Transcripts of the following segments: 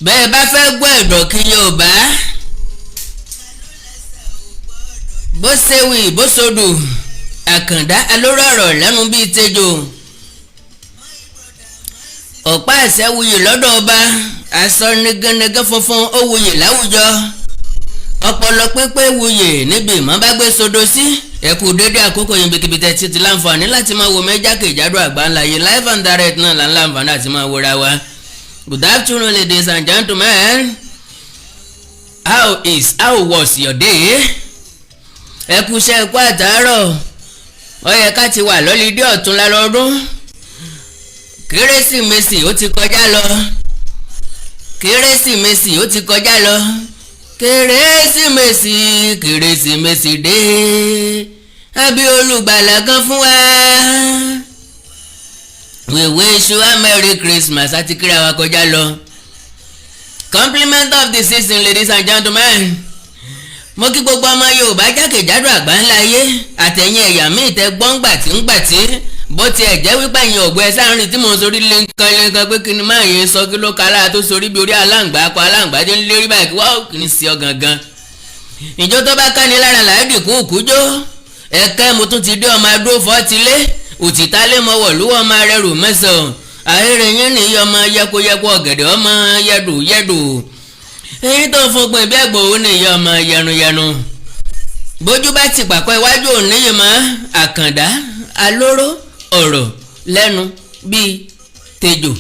bẹ́ẹ̀ bá fẹ́ gbọ́ ẹ̀dọ̀ kí Yorùbá bó ṣe wí bó sodù Àkàndá alóró ọ̀rọ̀ lẹ́nu bíi tejò ọ̀pá àṣẹ wuyì lọ́dọ̀ ọba aṣọ nigannigán funfun ó wuyì láwùjọ ọpọlọ pípé wuyì níbi ìmọ̀ bá gbé sodo sí ẹ̀kú dédé àkókò yìí bìkìbìtẹ̀ ti láǹfààní láti máa wo jákèjádò àgbáńlá yìí live and direct náà là ń láǹfààní àti máa wòra wa. Good afternoon, ladies and gentlemen. How was your day? Ẹ kú iṣẹ́ ẹ̀kú àtàárọ̀. Ó yẹ ká ti wà lọ́lídé ọ̀túnla lọ́dún. Kérésìmesì ó ti kọjá lọ. Kérésìmesì ó ti kọjá lọ. Kérésìmesì dé. Àbí olùgbàlà kan fún wa. We wish you a Merry Christmas àti kíra wa kọjá lọ. Compliment of the season, ladies and gentlemen. Mo kí gbogbo ọmọ Yorùbá jákèjádò àgbáńlá ayé àtẹ̀yìn ẹ̀yà míì tẹ́ gbọ́ngbà tí bó tiẹ̀ jẹ́ wípé ẹ̀yìn ọ̀gbẹ́ sáárín tí mo ń sorí lẹ́ńkan pé kí ni máa yẹn sọ kí ló kálá tó sorí bí orí aláǹgbá akọ aláǹgbá dé ń lérí báyìí kí wọ́n kì í sí ọ gangan. Ìjọ tó bá ká ní lára làádì kún òkújó ẹ̀kẹ́ mo tún ti dé ọmọ adó fọ́tilé òtítà lé mọ wọ̀lúwọ́ ọmọ rẹ̀ rò mẹ́sàn-án àìrè yín ní ọmọ yẹkoyẹko ọ̀gẹ̀dẹ̀ ọmọ yẹdù èyí tó fọgbọ́n ẹbí ẹ̀gbọ́n òun ní ìyá ọmọ yẹnu bójú bá ti pàkọ́ iwájú òní yìí mọ́ Àkàndá alóró ọ̀rọ̀ lẹ́nu bíi tejò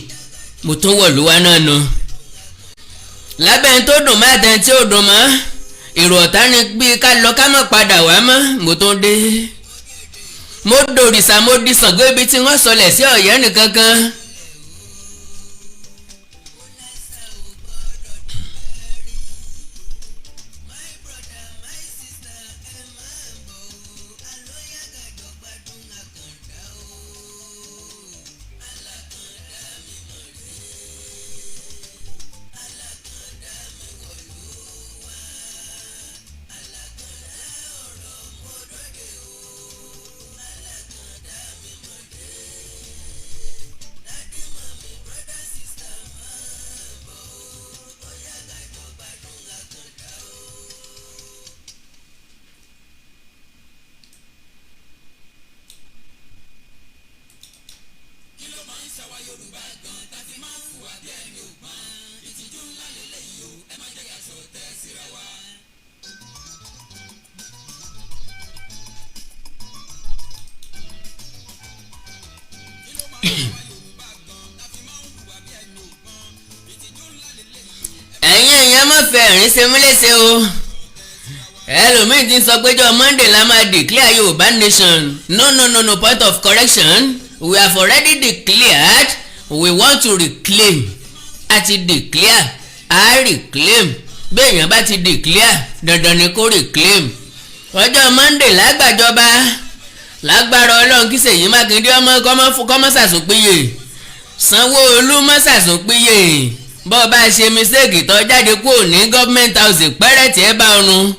mo tún wọ̀lúwá náà nu lábẹ́ tó dùn má tẹ́ tí ó dùn mọ́ èrò ọ̀tá ni bíi ká lọ ká má padà wá mọ́ mo tún dé. Mo dòrìṣà mo di Ṣàngó ibi tí wọ́n sọlẹ̀ sí ọ̀yẹ́ nìkankan. ẹ̀yin èèyàn má fẹ́ ẹ̀rín ṣe mí léṣe o ẹlòmíín ti sọ pé jọ́ Monday la máa declare Yorùbá nation no point of correction we have already declared we want to reclaim àti declare a reclaim bí èèyàn bá ti declare dandan ni kó reclaim ọjọ́ Monday lágbàjọba lágbára Ọlọ́run kí Ṣèyí Mákindé ọmọ kọ́mọ́ sàsùnpìyè Sanwó-Olú mọ́ sàsùnpìyè bọ́ bá ṣe mistake tó jáde kúrò ní government house pẹ́rẹ́ tí ẹ bá ọrùn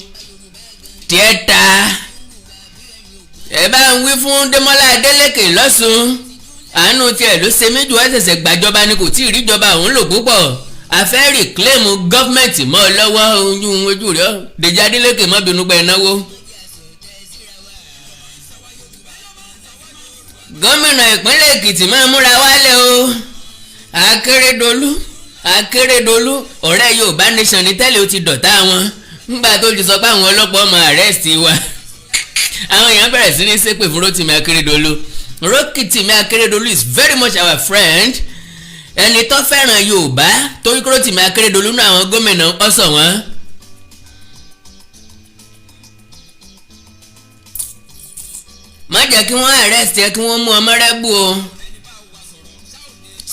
tí ẹ ta ẹ bá ń wí fún Démọ́lá Adélékè lọ́sùn àánú tiẹ̀ ló ṣe méjì wá ṣẹ̀ṣẹ̀ gbàjọba ni kò tí ì ríjọba òun lò púpọ̀ àfẹ́ reclaim government mọ́ ọ lọ́wọ́ ojú rẹ̀ Dèjì Adélékè mọ́ bínú pẹ́ náwó. Gómìnà ìpínlẹ̀ Èkìtì máa múra wálé o Akérédolú ọ̀rẹ́ Yorùbá nation ní tẹ́lẹ̀ ó ti dọ̀tá wọn nígbà tó ti sọ pé àwọn ọlọ́pàá ọmọ arrest wa àwọn èèyàn bẹ̀rẹ̀ sí ní ṣépè fún Rótìmí Akérédolú is very much our friend ẹni tó fẹ́ràn Yorùbá torí Rótìmí Akérédolú náà àwọn gómìnà ọ̀sọ̀ wọn. má jẹ́ kí wọ́n arrest ẹ kí wọ́n mú ọmọ rẹ bú o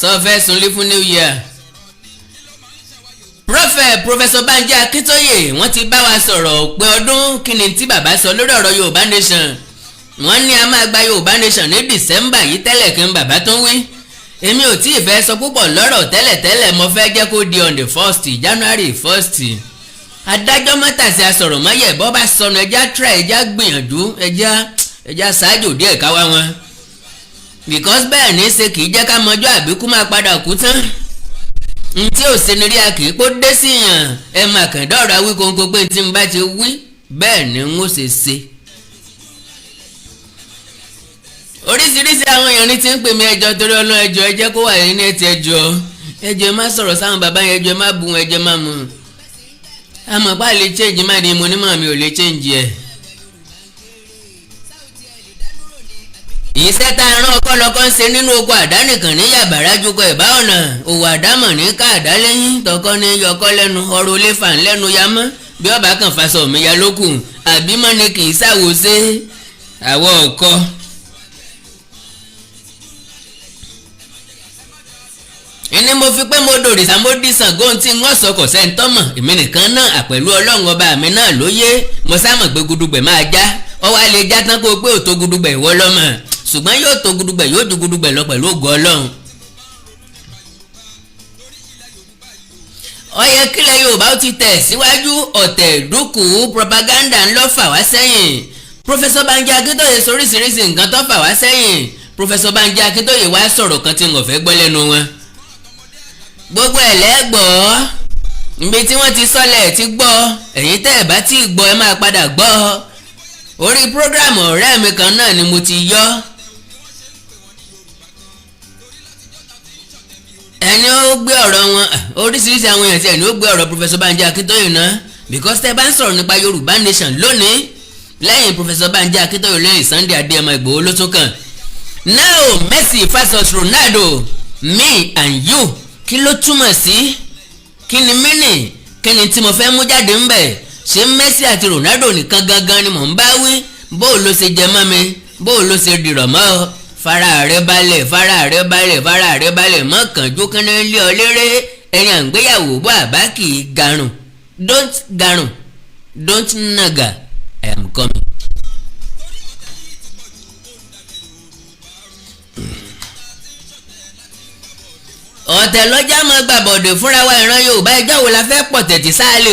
sọ fẹ́ sunlé fún New Year. Professor Banji Akintoye wọ́n ti bá wa sọ̀rọ̀ pé ọdún kíni tí bàbá sọ lórí ọ̀rọ̀ Yorùbá nation wọ́n ní a máa gba Yorùbá nation ní December yìí tẹ́lẹ̀ kí n bàbá tó ń wí èmi ò tí ì fẹ́ sọ púpọ̀ lọ́rọ̀ tẹ́lẹ̀ mo fẹ́ jẹ́ kó di on the 1st January 1st adájọ́ mọ́tàsí asọ̀rọ̀ mọ́yẹ̀ bọ́ bá sọnù ẹja try ẹja gbìyànjú ẹja ṣáájú díẹ̀ káwá wọn because bẹ́ẹ̀ ní ṣe kì í jẹ́ ká mọjọ́ àbíkú máa padà kú tán ntí ò ṣe ni rí a kì í pó dé sí yàn ẹ mà kàn dọ́ọ̀rọ̀ Awikonko pé tí n bá ti wí bẹ́ẹ̀ ni n ó ṣe. oríṣiríṣi àwọn èèyàn ní ti ń pè mí ẹjọ́ torí Ọlọ́run ẹjọ́ ẹ jẹ́ kó wà ní ẹtì ẹjọ́ ẹ má sọ̀rọ̀ sáwọn bàbá yẹn ẹjọ́ ẹ má bu wọn ẹjọ́ má mu àmọ́ pa lè change má ní mo ní mọ̀ mi ò lè change ẹ̀. iṣẹ́ tá a rán ọkọ́lọ́kọ́ ń ṣe nínú oko àdánìkan ní yàbàrá jukọ̀ ẹ̀bá ọ̀nà òwò àdámọ̀ ní ká àdá lẹ́yìn tọkọ ní yọkọ́ lẹ́nu ọrọ̀ olè fà ń lẹ́nu ya mọ́ bí ọba kan fasọ̀ mi ya lókù àbímọ́ ni kì í ṣàwòṣe àwọ̀ ọkọ. ìní mo fi pé mo dòrè sàmódì Ṣàngó tí ń ọ̀sọ̀ kò sẹ́ńtọ́mọ̀ èmi nìkan náà àpẹ̀lú Ọlọ́run ọba mi náà lóye mo sámọ̀ pé gudugbẹ̀ máa já ọwọ́ alẹ́ já tán kó pé òtó gudugbẹ̀ ìwọ lọ́mọ ṣùgbọ́n yóò tó gudugbẹ̀ yóò ju gudugbẹ̀ lọ pẹ̀lú ògo Ọlọ́run. ọyẹ kílẹ̀ Yorùbá ó ti tẹ̀ síwájú ọ̀tẹ̀ ìdúkù propaganda ńlọ fà wá sẹ́yìn Professor Banji Akintoye soríṣiríṣi nǹkan tó fà wá sẹ́yìn Professor Banji Akintoye wá sọ̀rọ̀ kan tí n ò fẹ́ gbọ́ lẹ́nu wọn. gbogbo ẹ̀ lẹ́gbọ̀ọ́ níbi tí wọ́n ti sọ́lẹ̀ ti gbọ́ ẹ̀yin tẹ́ ẹ̀ bá tí ì gbọ́ ẹ máa padà gbọ́ orí prógrámù ọ̀rẹ́ mi kan náà ni mo ti yọ. ẹni ó gbé ọ̀rọ̀ wọn oríṣiríṣi àwọn èèyàn tí ẹni ó gbé ọ̀rọ̀ Professor Banji Akintoye náà because tẹ́ bá ń sọ̀rọ̀ nípa Yorùbá Nation lónìí lẹ́yìn Professor Banji Akintoye lẹ́yìn Sunday Adéyẹmọ Ìgbòho ló tún kàn. now Messi versus Ronaldo me and you kí ló túmọ̀ sí kí ni mínì kí ni tí mo fẹ́ mú jáde ń bẹ̀ ṣé Messi àti Ronaldo nìkan gangan ni mò ń bá wí bó ló ṣe jẹ mọ́ mi bó ló ṣe dìrọ̀ mọ́ ọ fara rẹ balẹ̀ fara rẹ balẹ̀ fara rẹ balẹ̀ mọ́ kànjú kánná lé ọ léré ẹ̀yìn àgbéyàwó bó àbá kì í garùn don't naga I am coming. ọ̀tẹ̀ lọ́jà mọ́ gbàbọ̀dẹ̀ fúnra wa ìran Yorùbá ẹjọ́ wo la fẹ́ pọ̀tẹ̀tì sáàlè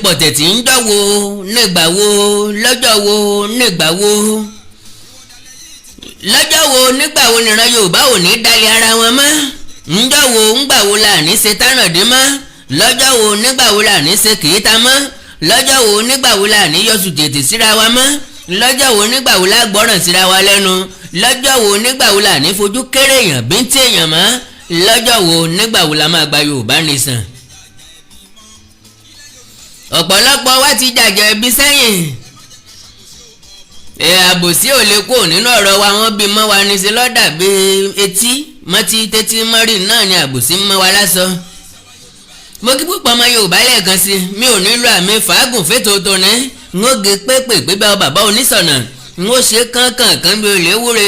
pọ̀tẹ̀tì ńjọ́ wo nígbà wo lọ́jọ́ wo nígbà wo nígbà wo nìran Yorùbá ò ní dalẹ̀ ara wọn mọ́ ńjọ́ wo ńgbà wo là ní ṣe tánàdé mọ́ lọ́jọ́ wo nígbà wo là ní ṣe kìíta mọ́ lọ́jọ́ wo nígbà wo là ní yọ̀sù tètè síra wa mọ́ lọ́jọ́ wo nígbà wo là gbọ́ràn síra wa lẹ́nu lọ́jọ́ wo nígbà wo là ní fojú kéré èèyàn bíntín èèyàn mọ́ lọ́jọ́ wo nígbà wo la máa gba Yorùbá Nation. ọ̀pọ̀lọpọ̀ wa ti jàjẹ́ ibi sẹ́yìn àbòsí ò lè kó nínú ọ̀rọ̀ wa wọ́n bí mọ́ wa ní sí lọ́dà bí etí mọ́tí tẹ́tí mọ́rì náà ni àbòsí mọ́ wa lásán. mo kí púpọ̀ ọmọ Yorùbá lẹ́ẹ̀kan sí mi ò nílò àmì fàágùn fétòótọ́ ní n ó gé pépè pé bàbá onísọ̀nà n ó ṣe kánkànkán bí olè wúre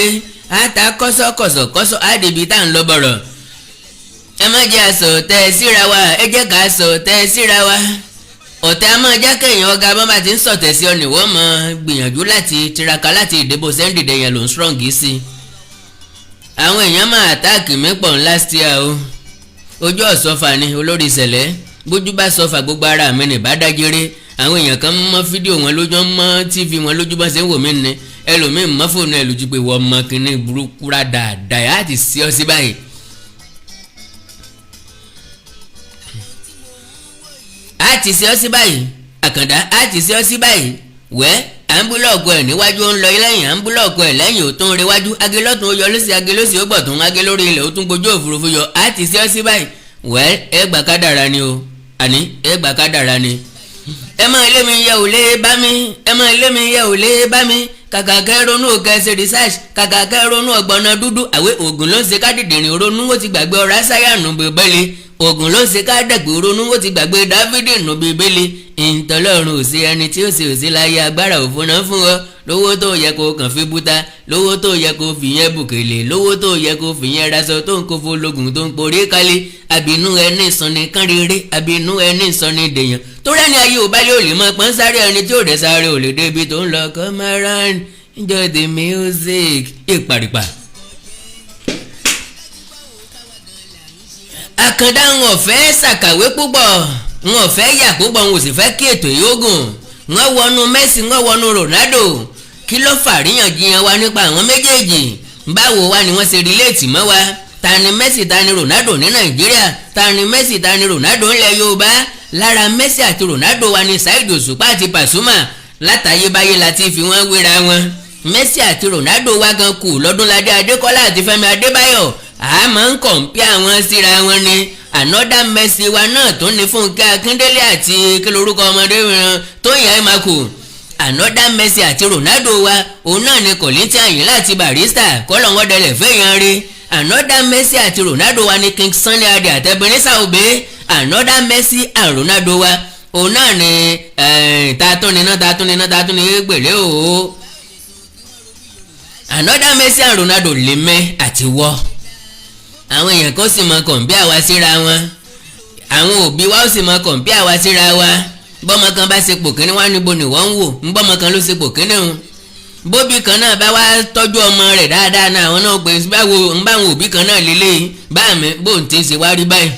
àtà kọ́sọ́kọ́sọ́ àdèbí tá à ń lọ bọ̀rọ̀. ẹ má jẹ́ àsọ̀tẹ̀ síra wa ẹ jẹ́ ká sọ̀tẹ̀ síra wa ọ̀tẹ̀ a máa jẹ́ kéèyàn ọ̀gá bọ́mbà tí ń sọ̀tẹ̀ sí ọ nìwọ́ mọ́ gbìyànjú láti tiraka láti ìdìbò sẹ́ńdìdẹ yẹn ló ń strong sí i. àwọn èèyàn máa àtáàkì mi pọ̀ last year o ojú ọ̀sọ́fà ni olórí ìṣẹ̀lẹ̀ bójú bá sọ́fà gbogbo ara mi ní ìbádágéré àwọn èèyàn kan mọ́ fídíò wọn lójú mọ́ tv wọn lójú bá ṣe ń wò mí ni ẹlòmíín mọ́ fóònù ẹ̀ lójú pé wọ́n mọ kínní burúkú rà dáadáa yá àti sí ọ sí báyìí. àti sí ọ sí báyìí àkàndá àti sí ọ sí báyìí wẹ́ àǹbúlọ̀kù ẹ̀ níwájú ó ń lọ lẹ́yìn àǹbúlọ̀kù ẹ̀ lẹ́yìn ó tún rẹwájú agélọ́tún ó yọ lọ́sí agélọ́sí ó gbọ̀tún agé lórí ilẹ̀ ó tún gbójú òfurufú yọ àti sí ọ sí báyìí wẹ́ ẹ gbà kádàrá ni o àní ẹ gbà kádàrá ni. ẹ máa lé mi yẹ ò lé bá mi ẹ máa lé mi yẹ ò lé bá mi kàkà kẹ́ ronú kẹ́ ṣe research kàkà kẹ́ ronú ọgbọ̀nà dúdú àwẹ̀ ògùn ló ń ṣe kádìdìrín ronú ó ti gbàgbé ọ̀rá sáyànù bèbélé ògùn ló ń ṣe kádàgbé ronú ó ti gbàgbé dávidi nù bèbélé ìtọ́lọ́run ò sí ẹni tí ó sì ò sí láyé agbára òfúnná fún ọ lówó tó yẹ kó kàn fi búta lówó tó yẹ kó fi yẹn bùkèlè lówó tó yẹ kó fi yẹn raṣọ tó ń kó fọlọ́gùn tó ń porí kálí àbínú ẹni sọni kán rere àbínú ẹni sọni dèèyàn tó rẹ́ni ayé ò bá lè ò lè mọ pọ́n sáré ẹni tí ò dẹ̀ sáré ò lè débi tó ń lọ come around enjoy the music ìpàrípà. àkàndá ń ọ̀fẹ́ ṣàkàwé púpọ̀ ń ọ̀fẹ́ yà púpọ̀ ń ò sì fẹ́ kí ètò yìí ó gùn wọ́n wọnú Messi wọ́n wọnú Ronaldo kí ló fàríyànjiyàn wa nípa àwọn méjèèjì báwo wá ni wọ́n ṣe rìlẹ́ẹ̀tì mọ́ wa ta ni Messi ta ni Ronaldo ní Nàìjíríà, ta ni Messi ta ni Ronaldo ńlẹ̀ Yorùbá. Lára Messi àti Ronaldo wa ni Saheed Òṣùpá àti Pasuma. Látayébáyé la ti fi wọ́n wéra wọn. Messi àti Ronaldo wa gan kù Lọ́dúnládé Adékọ́lá àti Fẹ́mi Adébáyọ̀. A máa ń kọ̀ǹpíà wọn síra wọn ni. Another Messi wa náà tó ní Fúnkẹ́ Akíndélé àti kí lorúkọ ọmọdé wọn Tóyìn Àìmákù. Another Messi àti Ronaldo wa òun náà ni Kọ̀lìntì Àyìnlá àti Barrister kọ́lọ̀ dẹlẹ̀ fẹ́yàn rí. Another Messi àti Ronaldo wa ni King Sunny Adé àtẹ̀bẹ̀rẹ̀sà òbí. Another Messi and Ronaldo wa òun náà ni tatúni gbèlè o. Another Messi and Ronaldo lèmẹ́ àti wọ́. Àwọn èèyàn kan sì mọ kọ̀ǹpíà wa síra wọn. Àwọn òbí wa ó sì mọ kọ̀ǹpíà wa síra wa. Bọ́mọ kan bá sepò kínní wá níbo ni wọ́n ń wò ń bọ́mọ kan ló sepò kínní o. Bóbí kan náà bá wá tọ́jú ọmọ rẹ̀ dáadáa náà àwọn náà pé báwọn òbí kan náà lélẹ́yìn bá mi bó ń tẹ́ ṣe wá rí báyìí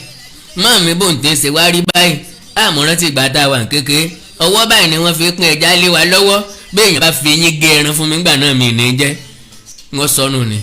mọ́ mi bó ń tẹ́ ṣe wá rí báyìí. Àmọ́ rántí ìgbà tá a wà kékeré ọwọ́ báyìí ni wọ́n fi pín ẹja lé wa lọ́wọ́ bí èèyàn bá fi eyín gé ẹran fún mi gbà náà mi ní jẹ́ wọ́n sọnù ni.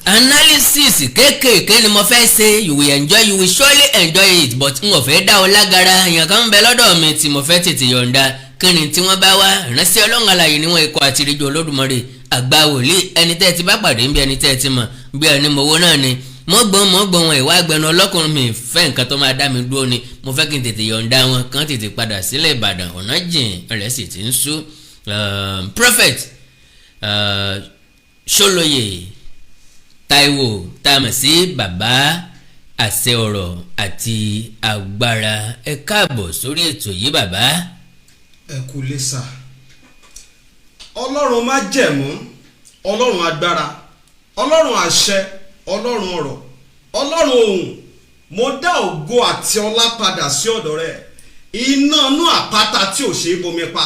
Analysis kéékèèké ni mo fẹ́ ṣe you will surely enjoy it but n ò fẹ́ dá ọ lágara èèyàn kan ń bẹ lọ́dọ̀ mi tí mo fẹ́ tètè yọ̀ǹda kí ni tí wọ́n bá wá ìránṣẹ́ Ọlọ́run alààyè ni wọ́n ikọ̀ àtìrìjọ Olódùmarè àgbà wòlíì ẹni tẹ́ ẹ ti bá pàdé ń bí ẹni tẹ́ ẹ ti mọ̀ bí ẹni mọ̀wó náà ni mo gbọ́n wọn ìwà agbẹnu ọlọ́kùnrin mi fẹ́ nǹkan tó máa dá mi dúró ni mo fẹ́ kí n tètè yọ̀ǹda wọn kàn tètè padà sílẹ̀ Ìbàdàn ọ̀nà jìn rẹ̀ sì ti ń sú. Prophet Ṣólóyè Táíwò tá a mọ̀ sí bàbá àṣẹ ọ̀rọ̀ àti agbára ẹ káàbọ̀ sórí ètò yìí bàbá. ẹ kú lé sà. Ọlọ́run májẹ̀mú, Ọlọ́run agbára, Ọlọ́run àṣẹ, Ọlọ́run ọ̀rọ̀, Ọlọ́run ohùn, mo dá ògo àti ọlá padà sí ọ̀dọ̀ rẹ. Iná inú àpáta tí ò ṣe é bomi pa,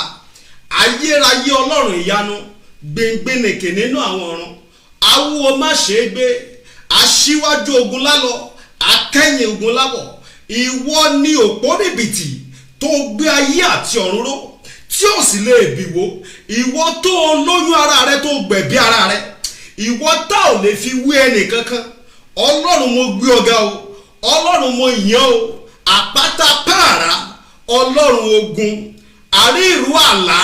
ayérayé Ọlọ́run ìyanu, gbẹngbẹ̀nẹ̀kè nínú àwọn ọ̀run, awúwo má ṣe é gbé, aṣíwájú ogun lálọ, akẹ́yìn ogun lábọ̀, ìwọ ni òpó rìbìtì tó gbé ayé àti ọ̀run ró tí ó sì lè bìwó, ìwọ tó lóyún ara rẹ tó gbẹ̀bí ara rẹ, ìwọ tá ò lè fi wé ẹnì kankan. Ọlọ́run mo gbé ọ̀gá o, Ọlọ́run mo yàn o, àpáta pààrà, Ọlọ́run ogun, àrí ìrú àlá,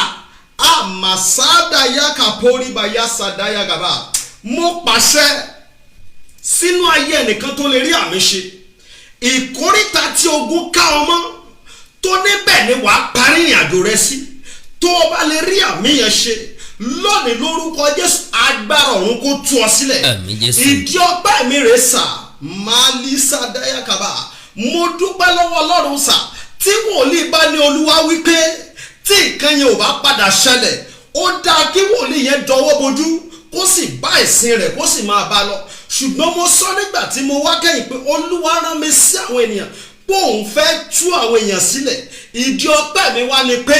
àmàsádà yakapori bayasada yagaba. Mo pàṣẹ sínú ayé ẹnìkan tó lè rí àmì ṣe. Ìkóríta tí ogun ká ọmọ tó níbẹ̀ ni wàá parí ìrìn àjò rẹ sí. Tó o bá lè rí àmì yẹn ṣe lónìí lórúkọ Jésù agbára ọ̀run kó tú ọ sílẹ̀. Ìdí ọpẹ́ mi rè sà màálísà dáyàkàbà. Mo dúpẹ́ lọ́wọ́ Ọlọ́run sà tí wòlíì bá ní Olúwa wípé tí nǹkan yẹn ò bá padà ṣẹlẹ̀ ó dáa kí wòlíì yẹn dọwọ́ bojú kó sì bá ìsìn rẹ̀ kó sì máa bá lọ. Ṣùgbọ́n mo sọ nígbà tí mo wá kẹ́yìn pé Olúwa rán mi sí àwọn ènìyàn pé òun fẹ́ tú àwọn èèyàn sílẹ̀. Ìdí ọpẹ́ mi wá ni pé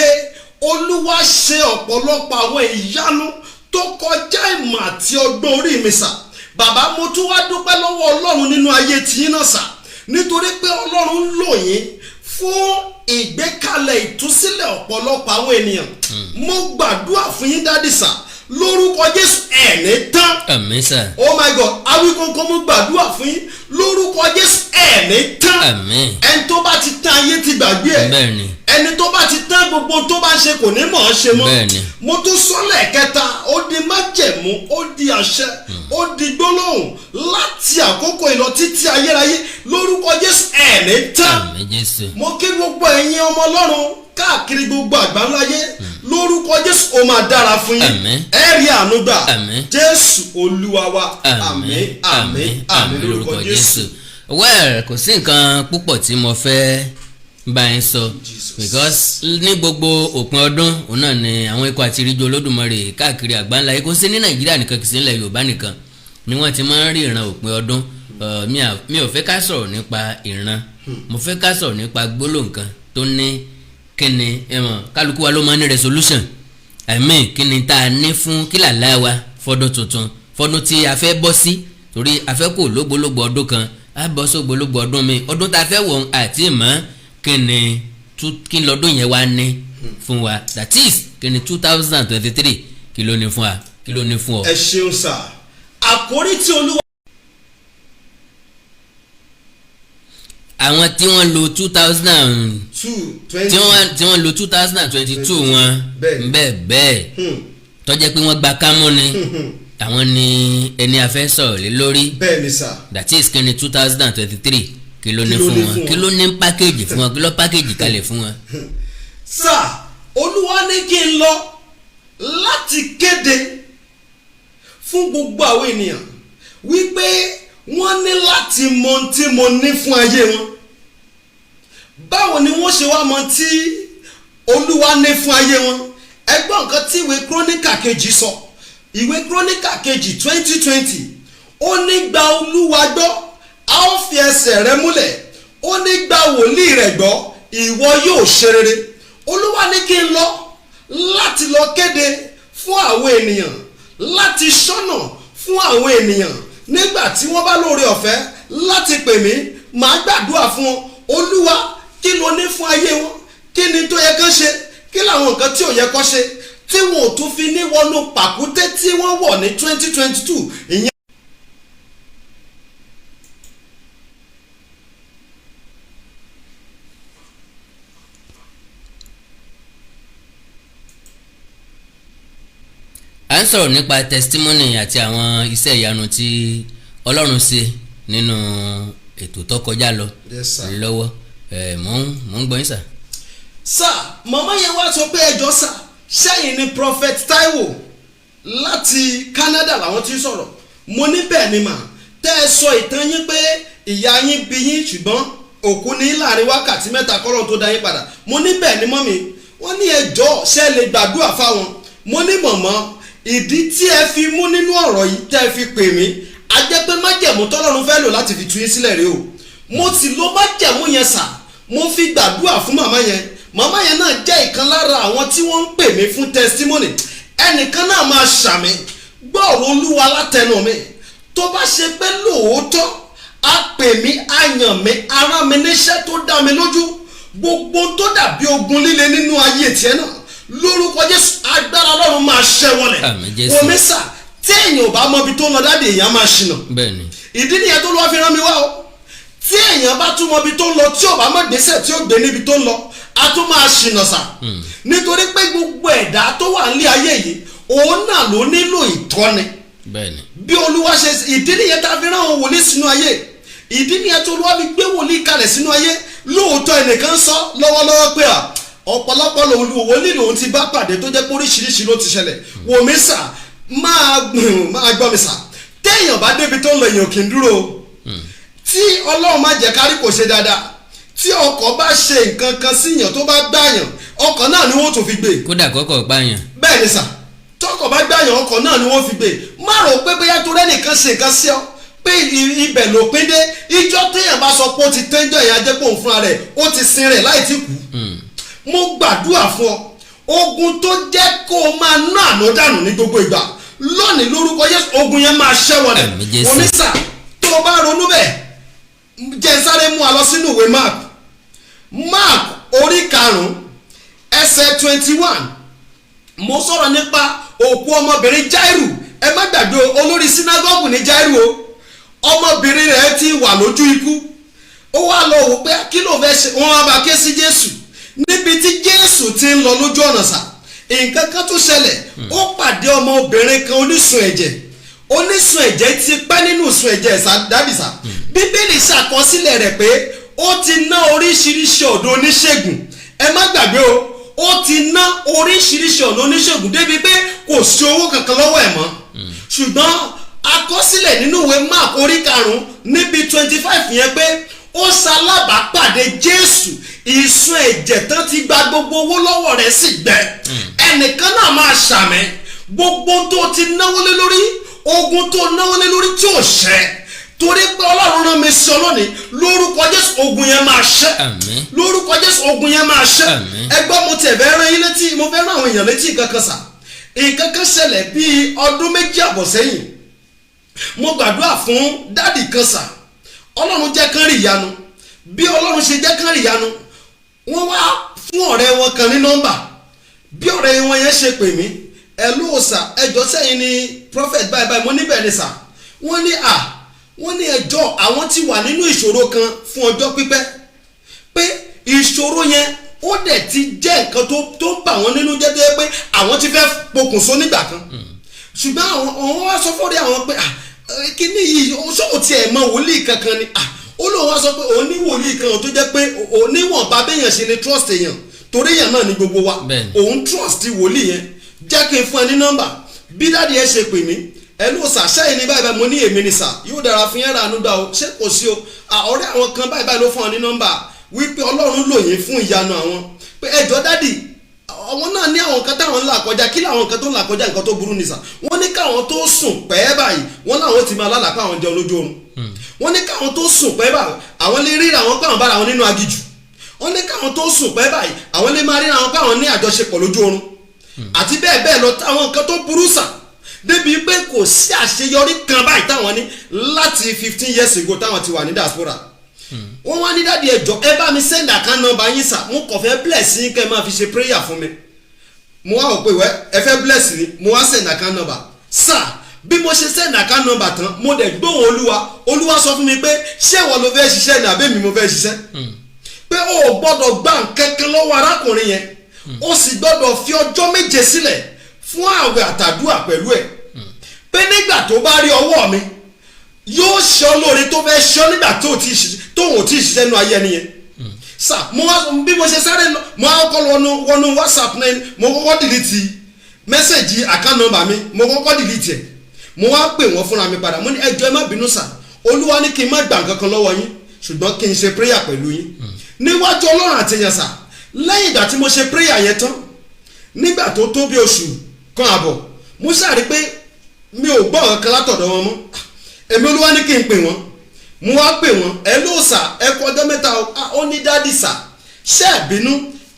Olúwa ṣe ọ̀pọ̀lọpọ̀ àwọn ìyanu tó kọjá ìmọ̀ àti ọgbọ́n orí mi sà. Bàbá mo tún wá dúpẹ́ lọ́wọ́ Ọlọ́run nínú ayé tiyín náà sà nítorí pé Ọlọ́run ń lò yín fún ìgbékalẹ̀ ìtúsílẹ̀ ọ̀pọ̀lọpọ̀ àwọn ènìyàn. Mo gbàdúrà fún yín dádì sà lórúkọ Jésù ẹ̀ní tán. Àmín sà. Oh my God, Awikonko mo gbàdúrà fún yín lórúkọ Jésù ẹ̀ní tán. Àmín. Ẹni tó bá ti tán ayé ti gbàgbé ẹ̀. Bẹ́ẹ̀ni. Ẹni tó bá ti tán gbogbo tó bá ṣe kò ní mọ̀ ọ́n ṣe mọ́. Bẹ́ẹ̀ni. Mo tún sọ lẹ́ẹ̀kẹta ó di májẹ̀mú ó di àṣẹ ó di gbólóhùn láti àkókò ìlọ títí ayérayé lórúkọ Jésù ẹ̀ní tán. Àmín Jésù. Mo kí gbogbo ẹ̀yin ọmọ Ọlọ́run káàkiri gbogbo àgbáńláyé lórúkọ Jésù ó máa dára fún yín. Àmín. Ẹ rí àánú gbà. Àmín. Jésù Olúwa wa. Àmín àmín àmín lórúkọ Jésù. Well, kò sí nǹkan púpọ̀ tí mo fẹ́ bá yín sọ because ní gbogbo òpin ọdún òun náà ni àwọn ikọ̀ àtìrìjọ Olódùmarè káàkiri àgbáńláyé kò sí ní Nàìjíríà nìkan kì í sí nílẹ̀ Yorùbá nìkan ni wọ́n ti máa ń rí ìran òpin ọdún. Mi ò fẹ́ ká sọ̀rọ̀ nípa ìran mo fẹ́ ká sọ̀rọ̀ nípa gbólóhùn kan tó ní kíni kálukú wa ló máa ní resolution kíni tá a ní fún kílàlá wa fọdún tuntun fọdún tí a fẹ́ bọ́ sí torí a fẹ́ kó lógbólógbò ọdún kan a bọ́ sógbólógbò ọdún mi ọdún tá a fẹ́ wọ̀ àti ìmọ̀ kí lọ́dún yẹn wá ní fún wa that is kíni 2023 kí ló ní fún wa kí ló ní fún ọ. ẹ ṣeun sà àkórí tí olúwa. àwọn tí wọ́n lo 2022 wọn bẹ́ẹ̀ tó jẹ́ pé wọ́n gba kámú ni àwọn ni ẹni afẹ́ sọ̀rọ̀ lé lórí. bẹ́ẹ̀ ni sà. that is kí ni 2023 kí ló ní fún wọn kí ló ní pákéjì fún wọn kí ló pákéjì kalẹ̀ fún wọn. sà olúwa ní kí n lọ láti kéde fún gbogbo àwọn ènìyàn wípé wọ́n ní láti mọ ohun tí mo ní fún ayé wọn. báwo ni wọ́n ṣe wá mọ tí olúwa ní fún ayé wọn. ẹgbọ́n nǹkan tí ìwé kíróníkà kejì sọ ìwé kíróníkà kejì 2020 ó ní gba olúwa gbọ́ a ó fi ẹsẹ̀ rẹ múlẹ̀ ó ní gba wòlíì rẹ̀ gbọ́ ìwọ yóò ṣe rere. olúwa ní kí n lọ láti lọ kéde fún àwọn ènìyàn láti ṣọ́nà fún àwọn ènìyàn nígbà tí wọ́n bá lóore ọ̀fẹ́ láti pè mí màá gbàdúrà fún wọn. olúwa kí ló ní fún ayé wọn kí ni tó yẹ kán ṣe kí làwọn nǹkan tí ò yẹ kán ṣe tí wọn ò tún fi ní wọnú pàkúté tí wọ́n wọ̀ ní 2022 ìyẹn. à ń sọ̀rọ̀ nípa testimony àti àwọn iṣẹ́ ìyanu tí ọlọ́run ṣe nínú ètò tó kọjá lọ lọ́wọ́ mò ń gbọ́ yín sà. sà màmá yẹn wá sọ pé ẹjọ́ sà sẹ́yìn ni prophet Taiwo láti Canada làwọn ti sọ̀rọ̀ mo ní bẹ́ẹ̀ ni mà tẹ́ ẹ sọ ìtàn yín pé ìyá yín bí yín ṣùgbọ́n òkú ní láàrin wákàtí mẹ́ta kọ́lọ́n tó dá yín padà mo ní bẹ́ẹ̀ ni mọ́mì wọ́n ní ẹjọ́ ṣe lè gbàdúrà fáwọn mo ní mọ̀mọ́ ìdí tí ẹ fi mú nínú ọ̀rọ̀ yìí tẹ́ ẹ fi pè mí a jẹ́ pé májẹ̀mú tọ́lọ́run fẹ́ lò láti fi tú yín sílẹ̀ rèé o mo sì lo májẹ̀mú yẹn sà mo fi gbàdúrà fún màmá yẹn náà jẹ́ ìkan lára àwọn tí wọ́n ń pè mí fún testimony ẹnìkan náà máa ṣàmì gbọ́ ọ̀rọ̀ olúwa látẹnu mi tó bá ṣe pé lóòótọ́ a pè mí a yàn mí ara mi níṣẹ́ tó dá mi lójú gbogbo tó dàbí ogun líle nínú ayé tiẹ̀ náà lórúkọ Jésù agbára Ọlọ́run máa ṣẹ́ wọlẹ̀ omi sà tí èèyàn ò bá mọ ibi tó ń lọ dáàdi èèyàn máa ṣìnà ìdí nìyẹn tó lọ́wọ́ fi rán mi wá o tí èèyàn bá tún mọ ibi tó ń lọ tí ò bá mọ gbèsè tí ó gbé níbi tó ń lọ a tún máa ṣìnà sà nítorí pé gbogbo ẹ̀dá tó wà nílé ayé yìí òun náà ló nílò ìtọ́ni bí olúwa ṣe ìdí nìyẹn tá a fi rán àwọn wòlíì sínú ayé ìdí nìyẹn tó olúwa fi gbé wòlíì kalẹ̀ sínú ayé lóòótọ́ ẹnìkan sọ lọ́wọ́lọ́wọ́ pé ọ̀pọ̀lọpọ̀ wòlíì lòun ti bá pàdé tó jẹ́ pé oríṣiríṣi ló ti ṣẹlẹ̀ wò mí sà máa gbọ́ mi sà téèyàn bá débi tó ń lọ èèyàn kì í dúró tí ọlọ́run má jẹ́ kárí kò ṣe dáadáa tí ọkọ̀ bá ṣe nǹkan kan síyàn tó bá gbàyàn ọkọ̀ náà ni wọ́n tún fi gbé. kódà kọ́kọ́ gbàyàn. bẹ́ẹ̀ ni sà tọkọ̀ bá gbàyàn ọkọ̀ náà ni wọ́n fi gbé má rò pé bóyá tó rẹ́nìkan ṣe nǹkan sí ọ pé ibẹ̀ ló pín dé ìjọ téèyàn bá sọ pé ó ti tẹ́jọ́ ìyá jẹ́ pòun fúnra rẹ̀ ó ti sin rẹ̀ láì tí kú. mo gbàdúrà fún ọ ogun tó jẹ́ kó o máa ná àná dànù ní gbogbo ìgbà lónìí lórúkọ Jésù ogun yẹn máa ṣẹ́ wọlé onísà tó o bá ronú bẹ́ẹ̀ jẹ́ sáré mú a lọ sínú ìwé Mark orí 5 ẹsẹ̀ 21 mo sọ̀rọ̀ nípa òkú ọmọbìnrin Jáírù ẹ má gbàgbé olórí sínágọ́gù ní Jáírù o ọmọbìnrin rẹ̀ ti wà lójú ikú ó wá lọ wò pé kí ló fẹ́ ṣe wọn bá ké sí Jésù níbi tí Jésù ti ń lọ lójú ọ̀nà sà nǹkan kan tó ṣẹlẹ̀ ó pàdé ọmọbìnrin kan onísun ẹ̀jẹ̀ ti pẹ́ nínú ìsun ẹ̀jẹ̀ dábìsà bíbélì ṣàkọsílẹ̀ rẹ̀ pé ó ti ná oríṣiríṣi ọ̀dọ̀ oníṣègùn ẹ má gbàgbé o ó ti ná oríṣiríṣi ọ̀dọ̀ oníṣègùn débi pé kò sí owó kankan lọ́wọ́ ẹ̀ mọ́ ṣùgbọ́n àkọsílẹ̀ nínú ìwé Mark orí 5 níbi 25 yẹn pé ó ṣalábàápàdé Jésù ìsun ẹ̀jẹ̀ tán ti gba gbogbo owó lọ́wọ́ rẹ̀ sì gbẹ ẹnìkan náà máa ṣàmì gbogbo tó ti náwó lé lórí ogun tó náwó lé lórí tí ò ṣẹ torí pé Ọlọ́run rán mi sí ọ lónìí lórúkọ Jésù ogun yẹn máa ṣẹ lórúkọ Jésù ogun yẹn máa ṣẹ ẹgbọ́n mo tẹ̀ fẹ́ rán yín létí mo fẹ́ rán àwọn èèyàn létí nǹkan kan sà nǹkan kan ṣẹlẹ̀ bíi ọdún 2 àbọ̀ sẹ́yìn mo gbàdúrà fún dádì kan sà Ọlọ́run jẹ́ kán rí ìyanu bí Ọlọ́run ṣe jẹ́ kán rí ìyanu wọ́n wá fún ọ̀rẹ́ wọn kan ní nọ́mbà bí ọ̀rẹ́ wọn yẹn ṣe pè mí ẹ ló sà ẹjọ́ sẹ́yìn ni prophet báyìí mo níbẹ̀ ni sà wọ́n ní ẹjọ́ àwọn ti wà nínú ìṣòro kan fún ọjọ́ pípẹ́ pé ìṣòro yẹn ó dẹ̀ ti jẹ́ nǹkan tó ń bà wọ́n nínú jẹ́ tó yẹ pé àwọn ti fẹ́ pokùnso nígbà kan ṣùgbọ́n àwọn wá sọ fọ́ọ̀rẹ́ àwọn pé kíní yìí ṣọ́ọ̀ tiẹ̀ mọ wòlíì kankan ni ó lóun wá sọ pé òun ní wòlíì kan tó jẹ́ pé oníwọ̀nba béèyàn ṣe ni trust èèyàn torí èèyàn náà ni gbogbo wa òun trust wòlíì yẹn jẹ́ kí n fún ẹ ní nọ́mbà bí dáàdi ẹ ṣe pè mí ẹ ló sà ṣẹ́yìn ní báyìí mo ní èmi ni sà yóò dára fún yẹn ránú gbà o ṣé kò sí o ọ̀rẹ́ àwọn kan báyìí ló fún ọ ní nọ́mbà wípé ọlọ́run lò yín fún ìyanu àwọn pé ẹjọ́ dáàdi àwọn náà ní àwọn nǹkan táwọn ń là kọjá kí làwọn nǹkan tó ń là kọjá nǹkan tó burú ni sà wọ́n ní káwọn tó sùn pẹ́ báyìí wọ́n láwọn ti máa lálàá pé àwọn jẹun lójú oorun wọ́n ní káwọn tó sùn pẹ́ báyìí àwọn lè ríra àwọn pé àwọn bára wọn nínú agijù wọ́n ní káwọn tó sùn pẹ́ báyìí àwọn lè máa ríra àwọn pé àwọn ní àjọṣepọ̀ lójú oorun àti bẹ́ẹ̀ bẹ́ẹ̀ lọ táwọn nǹkan tó burú sà débi pé kò sí àṣeyọrí kan báyìí táwọn ní láti 15 years ago táwọn ti wà ní diaspora wọ́n wá ní dáàdi ẹjọ́ ẹ bá mi send account number yín sà mo kàn fẹ́ bless yín kẹ́ ẹ máa fi ṣe prayer fún mi mo wá wò pé ẹ fẹ́ bless ni mo wá send account number sà bí mo ṣe send account number tán mo dẹ̀ gbóhùn olúwa sọ fún mi pé ṣé ìwọ ló fẹ́ ṣiṣẹ́ ní àbẹ́mi mo fẹ́ ṣiṣẹ́ pé o ò gbọ́dọ̀ gbà nǹkankan lọ́wọ́ arákùnrin yẹn o sì gbọ́dọ̀ fi ọjọ́ méje sílẹ̀ fún àwẹ̀ àtàdúrà pẹ̀lú ẹ̀ pé nígbà tó bá rí ọwọ́ mi yóò ṣe ọ́ lóore tó fẹ́ ṣe ọ́ nígbà tóun ò tí ì ṣiṣẹ́ nínú ayé ẹni yẹn sà mo wá bí mo ṣe sáré mo á kọ́ wọnú whatsapp náà mo kọ́kọ́ dìlítì mẹ́sẹ̀gì account number mi mo kọ́kọ́ dìlítì ẹ̀ mo wá pè wọ́n fúnra mi padà mo ní ẹjọ́ ẹ má bínú sà olúwa ní kí n má gbà nǹkan lọ́wọ́ yín ṣùgbọ́n kí n ṣe prayer pẹ̀lú yín níwájú ọlọ́run àtẹ̀yàn sà lẹ́yìn ìgbà tí mo ṣe prayer yẹn tán nígbà tó tó bí oṣù kan àbọ̀ mo ṣàrí pé mi ò gbọ́ ọ̀kan látọ̀dọ̀ wọn mọ́ èmi olúwa ní kí n pè wọ́n mo wá pè wọ́n ẹ ló sà ẹ kọ ọjọ́ mẹ́ta ó ní dáàdì sà ṣé ẹ bínú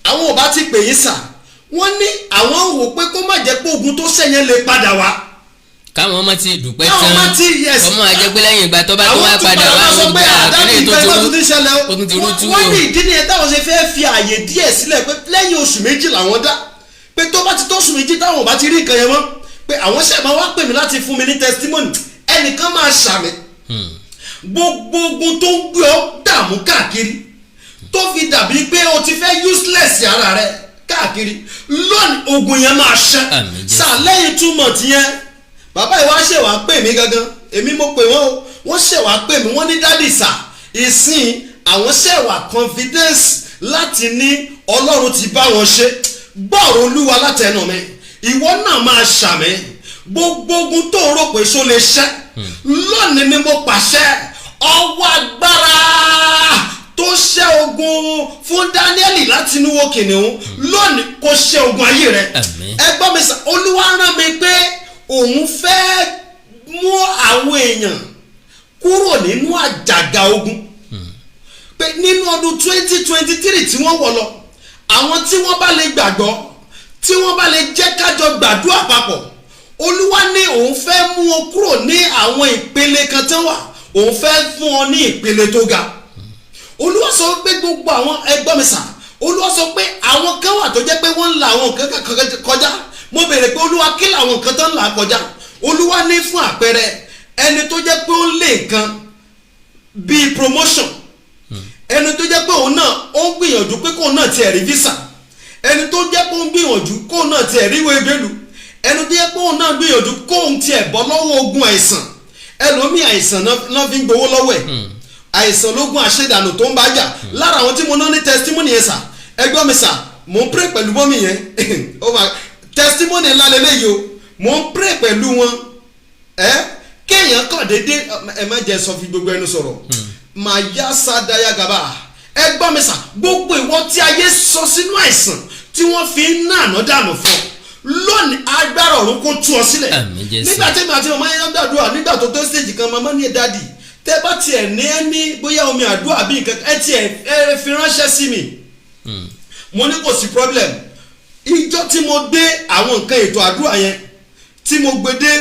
àwọn ò bá ti pè yín sà wọ́n ní àwọn wò pé kó má jẹ́ pé ogun tó ṣẹ̀yẹn lè padà wá. káwọn ọmọ ti dùpẹ́ tán ọmọ àjẹgbé lẹ́yìn ìgbà tó bá tó wá padà wá àwọn gbà àkàrẹ́ tó ti rú tú wọ́n ní ìdí nìyẹn táwọn ṣe fẹ́ fi àyè díẹ̀ sílẹ̀ pé lẹ́yìn oṣù méjì làwọn dá pé tó bá ti tó oṣù méjì táwọn ò bá ti rí nǹkan yẹn mọ́ pé àwọn ṣẹ̀ máa wá pè mí láti fún mi ní testimony ẹnìkan máa ṣàmì gbogbo ogun tó ń gbé ọ dààmú káàkiri tó fi dàbí pé o ti fẹ́ useless ara rẹ káàkiri lónìí ogun yẹn máa ṣẹ́ sàlẹ́yìn 2 months yẹn bàbá ìwà ṣèwà pè mí gangan èmi mo pè wọ́n o wọ́n ṣèwà pè mí wọ́n ní dádì sà ìsìn àwọn ṣèwà confidence láti ní ọlọ́run ti bá wọn ṣe gbọ́ọ̀rọ̀ olúwa látẹnu mi ìwọ náà máa ṣàmì gbogbo ogun tó rò pé ṣó lè ṣẹ́ lónìí ni mo pàṣẹ ọwọ́ agbára tó ṣẹ́ ogun fún Dáníẹ́lì láti inú wo kìnìún lónìí kó ṣẹ́ ogun ayé rẹ ẹgbọ́n mi sà olúwa rán mi pé òun fẹ́ mú àwọn èèyàn kúrò nínú àjàgà ogun pé nínú ọdún 2023 tí wọ́n wọ̀ lọ àwọn tí wọ́n bá lè gbàgbọ́ tí wọ́n bá lè jẹ́ kájọ gbàdúrà papọ̀ olúwa ní òun fẹ́ mú wọn kúrò ní àwọn ìpele kan tán wà òun fẹ́ fún wọn ní ìpele tó ga olúwa sọ pé gbogbo àwọn ẹgbọ́n mi sà olúwa sọ pé àwọn kan wà tó jẹ́ pé wọ́n ń la àwọn nǹkan kọjá mo béèrè pé olúwa kí làwọn nǹkan tán ń là kọjá olúwa ní fún àpẹẹrẹ ẹni tó jẹ́ pé ó ń lé nǹkan bíi promotion ẹni tó jẹ́ pé òun náà ó ń gbìyànjú pé kóun náà tiẹ̀ rí visa ẹni tó jẹ́ pé ó ń gbìyànjú kóun náà tiẹ̀ rí ìwé ìgbélú ẹni tó jẹ́ pé òun náà gbìyànjú kóun tiẹ̀ bọ́ lọ́wọ́ ogun àìsàn ẹlòmíì àìsàn náà fi ń gbowó lọ́wọ́ ẹ̀ àìsàn lógún àṣedànù tó ń bá jà lára àwọn tí mo ná ní testimony yẹn sà ẹgbọ́n mi sà mo ń pray pẹ̀lú bọ́mì yẹn testimony ńlá lélẹ́yìí o mo ń pray pẹ̀lú wọn kéèyàn kàn déédé ẹ má jẹ́ sọ fi gbogbo ẹnu sọ̀rọ̀ màá yá sádàyà gàbà ẹgbọ́n mi sà gbogbo ìwọ tí ayé sọ sínú àìsàn tí wọ́n fi ń ná àná dànù fún ọ lónìí agbára ọ̀run kó tú ọ sílẹ̀ nígbà tí mi àti màmá yẹn gbàdúrà nígbà tó tó stage kan màmá ní dádì tẹ́ bá tiẹ̀ ní ẹni bóyá omi àdúrà bí nǹkan ẹ tiẹ̀ ẹ fi ránṣẹ́ sí mi mo ní kò sí problem ìjọ tí mo gbé àwọn nǹkan ètò àdúrà yẹn tí mo gbé dé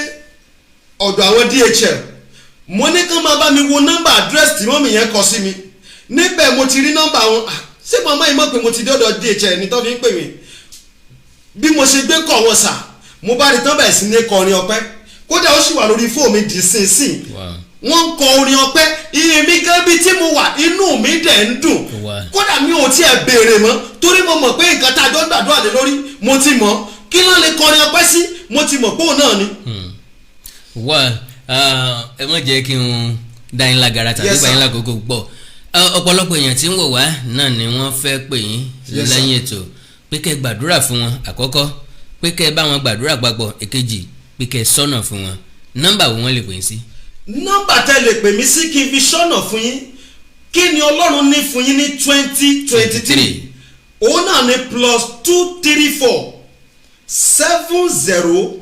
ọ̀dọ̀ àwọn DHL mo ní kán máa bá mi wo nọ́mbà address tí mọ́mì yẹn kọ sí mi níbẹ̀ mo ti rí nọ́mbà wọn ṣé màmá yìí mọ̀ pé mo ti dé ọ̀dọ̀ DHL ní tó fi ń pè mí bí mo ṣe gbé kọ̀ wọn sà mo bá rí tán bẹ̀rẹ̀ sí ní kọrin ọpẹ́ kódà ó sì wà lórí fóònù mi dì sínsìn wọ́n ń kọ orin ọpẹ́ iye mi gan bí tí mo wà inú mi dẹ̀ ń dùn kódà mi ò tiẹ̀ béèrè mọ́ torí mo mọ̀ pé nǹkan tá a jọ gbàdúrà lé lórí mo ti mọ̀ kí ló lè kọrin ọpẹ́ sí mo ti mọ̀ pé òun náà ni. ẹ má jẹ́ kí n dá yín lágara tàbí bá yín lákòókò gbọ́ ọ̀pọ̀lọpọ̀ èèyàn tí ń wò wá náà ni wọ́n fẹ́ pè yín lẹ́yìn ètò pé kẹ́ gbàdúrà fún wọn àkọ́kọ́ pé kẹ́ bá wọn gbàdúrà papọ̀ èkejì pé kẹ́ sọ́nà fún wọn nọ́mbà wo wọ́n lè pè yín sí. nọ́mbà tẹ́ lè pè mí sí kí n fi sọ́nà fún yín kí ni Ọlọ́run ní fún yín ní 2023 òun náà ní +234 70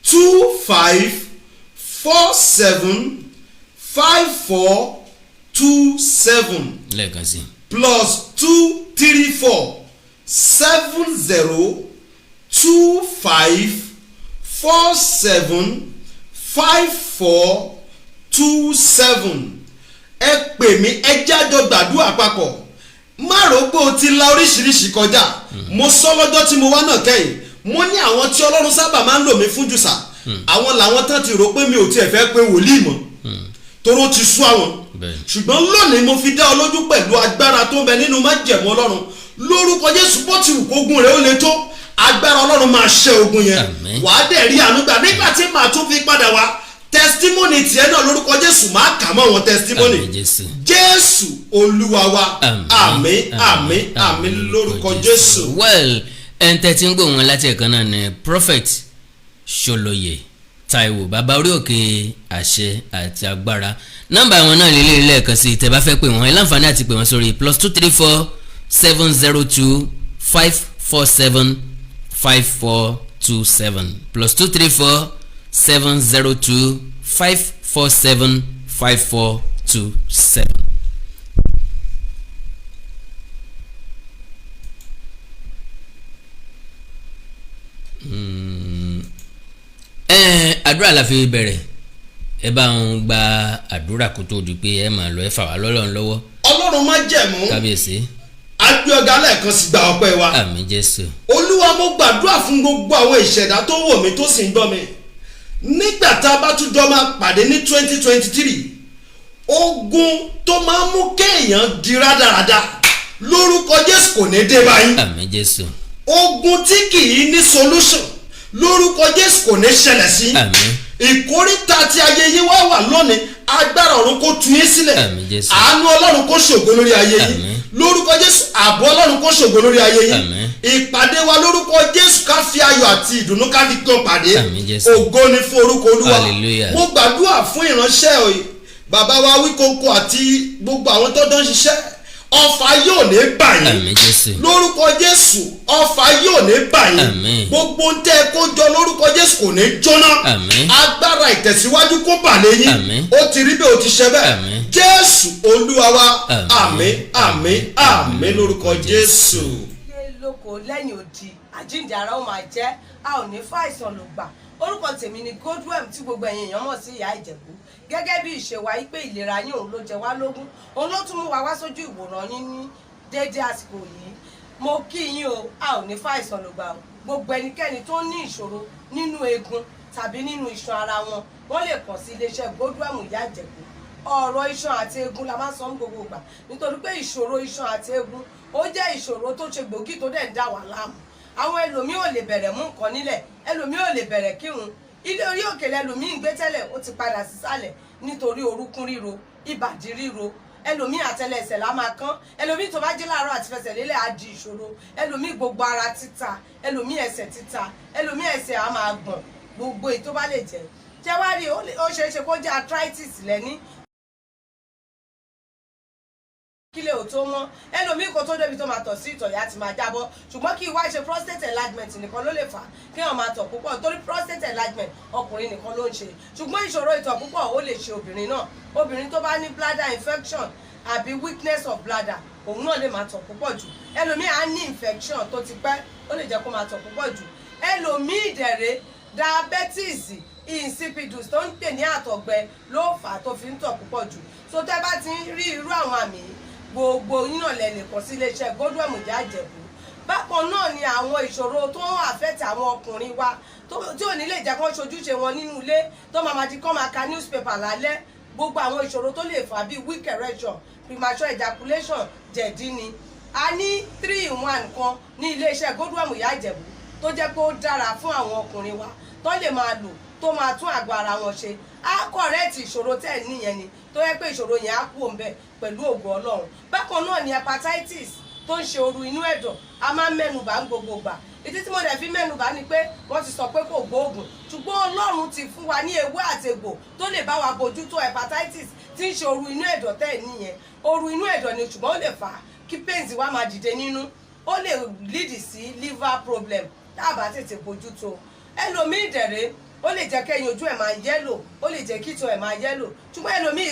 25 47 54 27 lẹ́ẹ̀kan sí +234 70 25 47 54 27 ẹ pè mí ẹ jájọ gbàdúrà papọ̀ má rògbò ti la oríṣiríṣi kọjá mo sọ lọ́jọ́ tí mo wá náà kẹ́yìn mo ní àwọn tí Ọlọ́run sábà máa ń lò mí fún jùsà àwọn làwọn tán ti rò pé mi ò tiẹ̀ fẹ́ pé wòlíì mọ́ toró ti sú àwọn ṣùgbọ́n lónìí mo fi dá ọ lójú pẹ̀lú agbára tó ń bẹ nínú májẹ̀mú Ọlọ́run lórúkọ Jésù bó ti wù kógun rẹ̀ ó le tó agbára Ọlọ́run máa ṣẹ́ ogun yẹn wàá dẹ̀ rí àánú gbà nígbà tí màá tún fi padà wá testimony tiẹ̀ náà lórúkọ Jésù máa kà mọ́ wọn testimony Jésù Olúwa wa àmín àmín àmín lórúkọ Jésù. well ẹn tẹ́ tí ń gbọ́ wọn láti ẹ̀kan náà ni Prophet Ṣolóyè Táíwò bàbá orí òkè àṣẹ àti agbára nọ́mbà wọn náà lélẹ̀ lẹ́ẹ̀kan sí tẹ́ bá fẹ́ pè wọ́n ẹ láǹfààní àti pè wọ́n sórí +234 702 547 5427 +234 702 547 5427. Àdúrà la fi bẹ̀rẹ̀ ẹ bá ń gba àdúrà kó tó di pé ẹ máa lọ ẹ fà wá lọ́lọ́run lọ́wọ́. Ọlọ́run má jẹ̀mú kábíyèsí agbé ọ̀gá lẹ́ẹ̀kan sí gba ọpẹ́ wa. àmín Jésù. Olúwa mo gbàdúrà fún gbogbo àwọn ìṣẹ̀dá tó wò mí tó sì ń gbọ́ mi nígbà tá a bá tún jọ máa pàdé ní 2023 ogun tó máa ń mú kéèyàn di rádaràda lórúkọ Jésù kò ní dé báyìí. àmín Jésù. ogun tí kì í ní solution lórúkọ Jésù kò ní ṣẹlẹ̀ sí. àmín. ìkórìtà tí ayé yín wá wà lónìí agbára ọ̀run kó tú yín sílẹ̀. àmín Jésù. àánú Ọlọ́run kó ṣògo lórí ayé yín. àmín. lórúkọ Jésù ààbò Ọlọ́run kó ṣògo lórí ayé yín. àmín. ìpàdé wa lórúkọ Jésù ká fi ayọ̀ àti ìdùnnú ká fi kàn pàdé. àmín Jésù. ògo ni fún orúkọ Olúwa. hallelujah. mo gbàdúrà fún ìránṣẹ́ òye bàbá wa Awikonko àti gbogbo àwọn tó dán ṣiṣẹ́ ọfà yóò ní báyìí. àmín Jésù. lórúkọ Jésù ọfà yóò ní báyìí. àmín. gbogbo ń tẹ́ kó jọ lórúkọ Jésù kò ní jóná. àmín. agbára ìtẹ̀síwájú kó bà lẹ́yìn. àmín. ó ti rí bẹ́ẹ̀ ó ti ṣe bẹ́ẹ̀. àmín. Jésù Olúwa wa àmín. àmín àmín àmín lórúkọ Jésù. ilé lóko lẹ́yìn odi àjíǹde ara ó máa jẹ́ a ò ní fàìsàn ló gbà orúkọ tèmi ni Godwem tí gbogbo ẹ̀yin èèyàn mọ̀ sí ìyá Ìjẹ̀bú gẹ́gẹ́ bí ìṣe wa pé ìlera yín òun ló jẹ wá lógún òun ló tún mú wa wá sójú ìwòran yín ní déédé àsìkò yìí mo kí yín o a ò ní fàìsàn ló gbà o gbogbo ẹnikẹ́ni tó ní ìṣòro nínú eegun tàbí nínú iṣan ara wọn wọ́n lè kàn sí iléeṣẹ́ Godwem ìyá Ìjẹ̀bú ọ̀rọ̀ iṣan àti eegun la máa ń sọ ní gbogbo ìgbà nítorí pé ìṣòro iṣan àti eegun ó jẹ́ ìṣòro tó ṣe gbòógì tó dẹ̀ ń dà wá láàmú àwọn ẹlòmíì ò lè bẹ̀rẹ̀ mú nǹkan nílẹ̀ ẹlòmíì ò lè bẹ̀rẹ̀ kírun ilé orí òkèlè ẹlòmíì ń gbé tẹ́lẹ̀ ó ti padà sísàlẹ̀ nítorí orúkún ríro ìbàdí ríro ẹlòmíì àtẹlẹsẹ̀ la máa kán ẹlòmíì tó bá jí láàárọ̀ àti fẹsẹ̀ lélẹ̀ á di ìṣòro ẹlòmíì gbogbo ara títa ẹlòmíì ẹsẹ̀ títa ẹlòmíì ẹsẹ̀ á máa gbọ̀n gbogbo èyí tó bá lè jẹ́ jẹ́wárí ó ṣeé ṣe kó jẹ́ arthritis lẹ́ní kílẹ̀ ò tó wọ́n ẹlòmíì kò tó débi tó máa tọ̀ sí ìtọ̀ yá ti máa jábọ́ ṣùgbọ́n kí ìwá ṣe prostate enlargement nìkan ló lè fà kí wọ́n máa tọ̀ púpọ̀ torí prostate enlargement ọkùnrin nìkan ló ń ṣe ṣùgbọ́n ìṣòro ìtọ̀ púpọ̀ ó lè ṣe obìnrin náà obìnrin tó bá ní bladder infection àbí weakness of bladder òun náà lè máa tọ̀ púpọ̀ jù ẹlòmíì á ní infection tó ti pẹ́ ó lè jẹ́ kó máa tọ̀ púpọ̀ jù ẹlòmíì ìdẹ̀rẹ̀ diabetes insipidus tó ń pè ní àtọ̀gbẹ ló fà á tó fi ń tọ̀ púpọ̀ jù so tẹ́ bá ti rí irú àwọn àmì gbogbo yín náà lẹ lè kàn sí iléeṣẹ́ Godwem ìyá Ìjẹ̀bú bákan náà ni àwọn ìṣòro tó ń àfẹ́tì àwọn ọkùnrin wa tí ò ní lè jẹ́ kó ṣojúṣe wọn nínú ilé tó máa di kó máa ka newspaper lálẹ́ gbogbo àwọn ìṣòro tó lè fà bíi weak erection premature ejaculation jẹ̀dí ni a ní 3-in-1 kan ní iléeṣẹ́ Godwem Ìyá Ìjẹ̀bú tó jẹ́ pé ó dára fún àwọn ọkùnrin wa tó lè máa lò tó máa tún àgọ́ ara wọn ṣe á kọ̀rẹ́ẹ̀tì ìṣòro tẹ̀ níyẹn ni tó yẹ pé ìṣòro yẹn á kú òǹbẹ pẹ̀lú ògo Ọlọ́run bákan náà ni hepatitis tó ń ṣe ooru inú ẹ̀dọ̀ a máa ń mẹ́nubà ń gbogbo gbà ìdí tí mo dẹ̀ fi mẹ́nubà ni pé wọ́n ti sọ pé kò gbóògùn ṣùgbọ́n Ọlọ́run ti fún wa ní ewé àtegbò tó lè bá wa bójútó hepatitis tí ń ṣe ooru inú ẹ̀dọ̀ tẹ̀ níyẹn ooru inú ẹ̀dọ̀ ni ṣùgbọ́n ó lè fà á kí pains wa máa dìde nínú ó lè lead sí liver problem tá a bá tètè bójútó ẹlòmíì dẹ̀rẹ́ ó lè jẹ́ kí ẹyin ojú ẹ̀ máa yẹ́lò ó lè jẹ́ kíto ẹ̀ máa yẹ́lò ṣùgbọ́n ẹlòmíì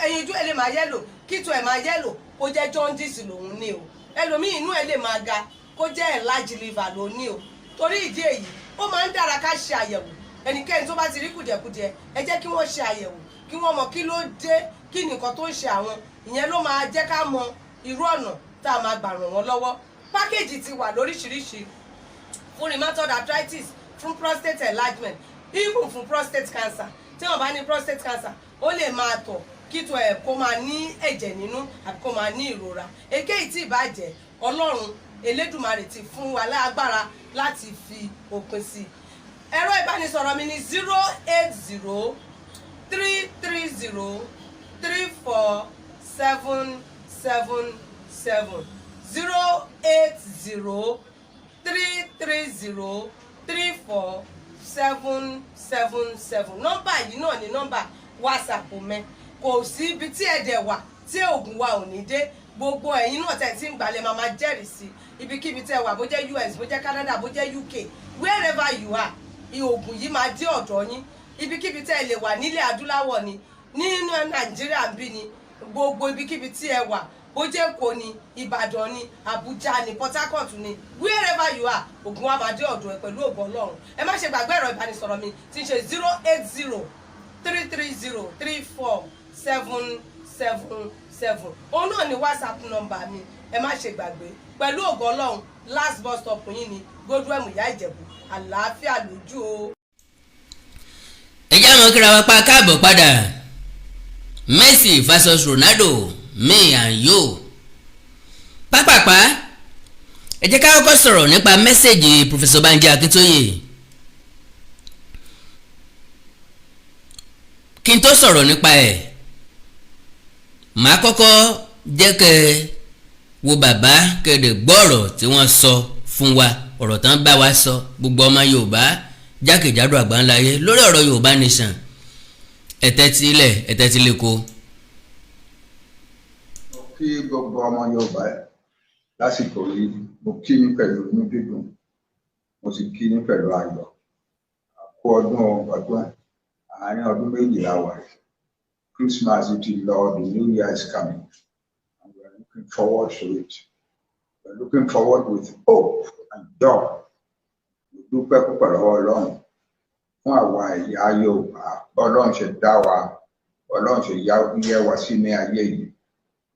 ẹyin ojú ẹ̀ lè máa yẹ́lò kíto ẹ̀ máa yẹ́lò kó jẹ́ jaundice lòun ní o ẹlòmíì inú ẹ̀ lè máa ga kó jẹ́ enlarged liver lòun ní o torí ìdí èyí ó máa ń dára ká ṣe àyẹ̀wò ẹnikẹ́ni tó bá ti rí kùdìẹ̀kudiẹ ẹ jẹ́ kí wọ́n ṣe àyẹ̀wò kí wọ́n mọ kí ló dé kí nìkan tó ń ṣe àwọn ìyẹn ló máa jẹ́ ká mọ irú ọ̀nà tá a máa gbà ràn wọ́n lọ́wọ́ pákéjì ti wà lóríṣiríṣi fún rheumatoid arthritis fún prostate enlargement even fún prostate cancer tí wọ́n bá ní prostate cancer ó lè máa tọ̀ kíto ẹ̀ kó máa ní ẹ̀jẹ̀ nínú àbí kó máa ní ìrora èkéyìí tí ìbàjẹ́ Ọlọ́run Elédùmarè ti fún wa lágbára láti fi òpin sí ẹ̀rọ ìbánisọ̀rọ̀ mi ní 08033034777 08033034777 nọ́mbà yìí náà ni nọ́mbà WhatsApp mi kò sí ibi tí ẹ̀dẹ̀ wà tí oògùn wa ò ní dé gbogbo ẹ̀yin náà tẹ̀ tí ń gbalẹ̀ máa jẹ́rìí sí ibikíbi tẹ́ wà bó jẹ́ US bó jẹ́ Canada bó jẹ́ UK wherever you are oògùn yìí máa dé ọ̀dọ̀ yín ibikíbi tẹ́ lè wà nílẹ̀ adúláwọ̀ ni nínú Nàìjíríà ń bí ni gbogbo ibikíbi tí ẹ wà bó jẹ́ Èkó ni Ìbàdàn ni Àbújá ni Port Harcourt ni wherever you are oògùn wa máa dé ọ̀dọ̀ ẹ pẹ̀lú ògo Ọlọ́run ẹ má ṣe gbàgbé ẹ̀rọ ìbánisọ̀rọ̀ mi tí ń ṣe 08033034777 òun náà ni WhatsApp nọ́mbà mi ẹ má ṣe gbàgbé pẹ̀lú ògo Ọlọ́run last bus stop yín ni Godwem Ìyá Ìjẹ̀bú àlàáfíà lójú o. ẹ já mọ́ kíra wa pa káàbọ̀ padà Messi vs Ronaldo me and you pápápá ẹ jẹ́ ká kọ́kọ́ sọ̀rọ̀ nípa mẹ́sẹ̀gì Professor Banji Akintoye kí n tó sọ̀rọ̀ nípa ẹ̀ màá kọ́kọ́ jẹ́ kẹ́ wo bàbá kẹ́dẹ̀ gbọ́ ọ̀rọ̀ tí wọ́n sọ fún wa ọ̀rọ̀ tán bá wa sọ gbogbo ọmọ Yorùbá jákèjádò àgbáńláyé lórí ọ̀rọ̀ Yorùbá nation ẹ̀tẹ́tílẹ̀kọ́. mo kí gbogbo ọmọ Yorùbá lásìkò yìí mo kí ní pẹ̀lú inú dídùn mo sì kí ní pẹ̀lú ayọ̀ àkó ọdún àárín ọdún méjìlá wà Christmas ti lọ the New Year is coming and we are looking forward to it. We are looking forward with hope and joy. Mo dúpẹ́ púpọ̀ lọ́wọ́ Ọlọ́run fún àwa ẹ̀yà Yorùbá Ọlọ́run ṣe dá wa Ọlọ́run ṣe yẹ wa sí ní ayé yìí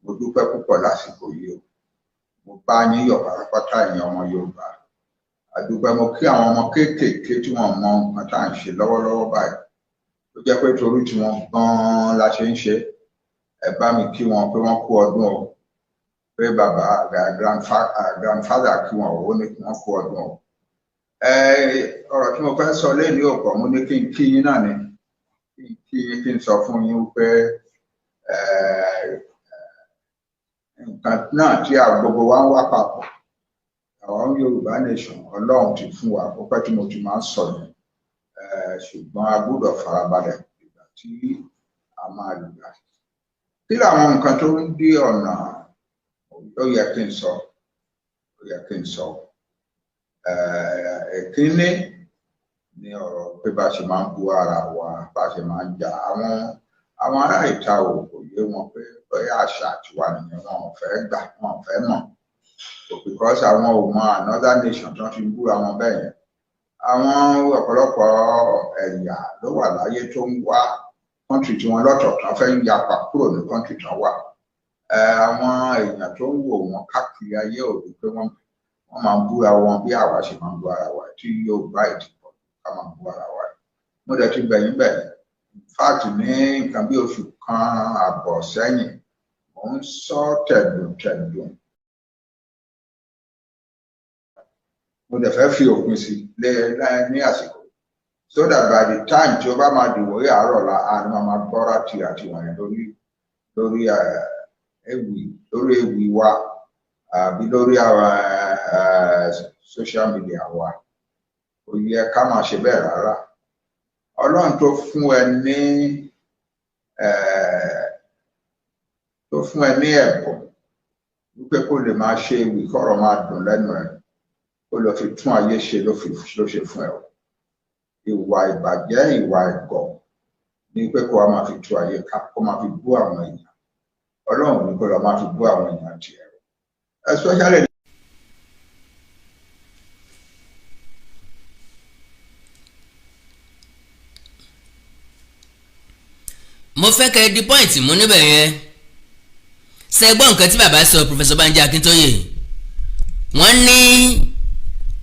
mo dúpẹ́ púpọ̀ lásìkò yìí o mo bá yín yọ̀ pátápátá ẹ̀yin ọmọ Yorùbá àdúpẹ́ mo kí àwọn ọmọ kéékèèké tí wọ́n mọ nǹkan tá à ń ṣe lọ́wọ́lọ́wọ́ báyìí ó jẹ́ pé torí tí wọ́n gan-an la ṣe ń ṣe ẹ bá mi kí wọn pé wọ́n kú ọdún o pé bàbá grandfather kí wọn ò ní kí wọ́n kú ọdún o. Ọ̀rọ̀ tí mo fẹ́ sọ lẹ́nu ọ̀pọ̀ mo ní kí n kí yín náà ni kí n sọ fún yín pé nǹkan náà tí gbogbo wa ń wá papọ̀ àwọn Yorùbá nation Ọlọ́run ti fún wa ó pẹ́ tí mo ti máa ń sọ yẹn ṣùgbọ́n a gbọ́dọ̀ farabalẹ̀ ìgbà tí a máa lùgbà. Kí làwọn nǹkan tó ń dí ọ̀nà ó yẹ kí n sọ ìkíní ní ọ̀rọ̀ pé bá ṣe máa ń bú ara wa bá ṣe máa ń jà àwọn ará ìta ò kò yé wọn pé bóyá àṣà tiwa nìyẹn wọn ò fẹ́ gbà wọn ò fẹ́ mọ̀ because àwọn ò mọ another nation tó ti ń bú àwọn bẹ́ẹ̀ yẹn àwọn ọ̀pọ̀lọpọ̀ ẹ̀yà ló wà láyé tó ń wá kọ́ńtì tí wọ́n lọ́tọ̀ọ̀tọ̀ fẹ́ ń yapa kúrò ní kọ́ńtì tán wà àwọn èèyàn tó ń wò wọ́n káàkiri ayé ò rí pé wọ́n máa ń búra wọn bí àwa ṣe máa ń bú ara wa tí yóò bá ìdìbò ká máa bú ara wa. Mo dẹ̀ ti gbẹ̀yìn bẹ̀yìn. In fact ní nǹkan bí oṣù kan àbọ̀ sẹ́yìn mo ń sọ tẹ̀dùn. Mo dẹ̀ fẹ́ fi òpin sí ní àsìkò so that by the time tí ó bá máa dìbò yìí àárọ̀ la àni máa gbọ́ra ti àti wọ̀nyí lórí ewì wa àbí lórí àwọn social media wa. Kò yẹ ká máa ṣe bẹ́ẹ̀ rárá. Ọlọ́run tó fún ẹ ní ẹ̀bùn wípé kó lè máa ṣe ewì kọ́rọ̀ máa dùn lẹ́nu ẹ̀ kó lọ fi tún ayé ṣe ló ṣe fún ẹ o. Ìwà ìbàjẹ́ ìwà ẹ̀gọ́ ní pé kó a máa fi tú ayé ká kó máa fi bú àwọn èèyàn. Ọlọ́run ní kó lọ máa fi bú àwọn èèyàn tiẹ̀ especially. mo fẹ́ kẹ́ ẹ di pọ́ìntì mú níbẹ̀ yẹn. ṣe gbọ́ nǹkan tí bàbá sọ Professor Banji Akintoye. wọ́n ní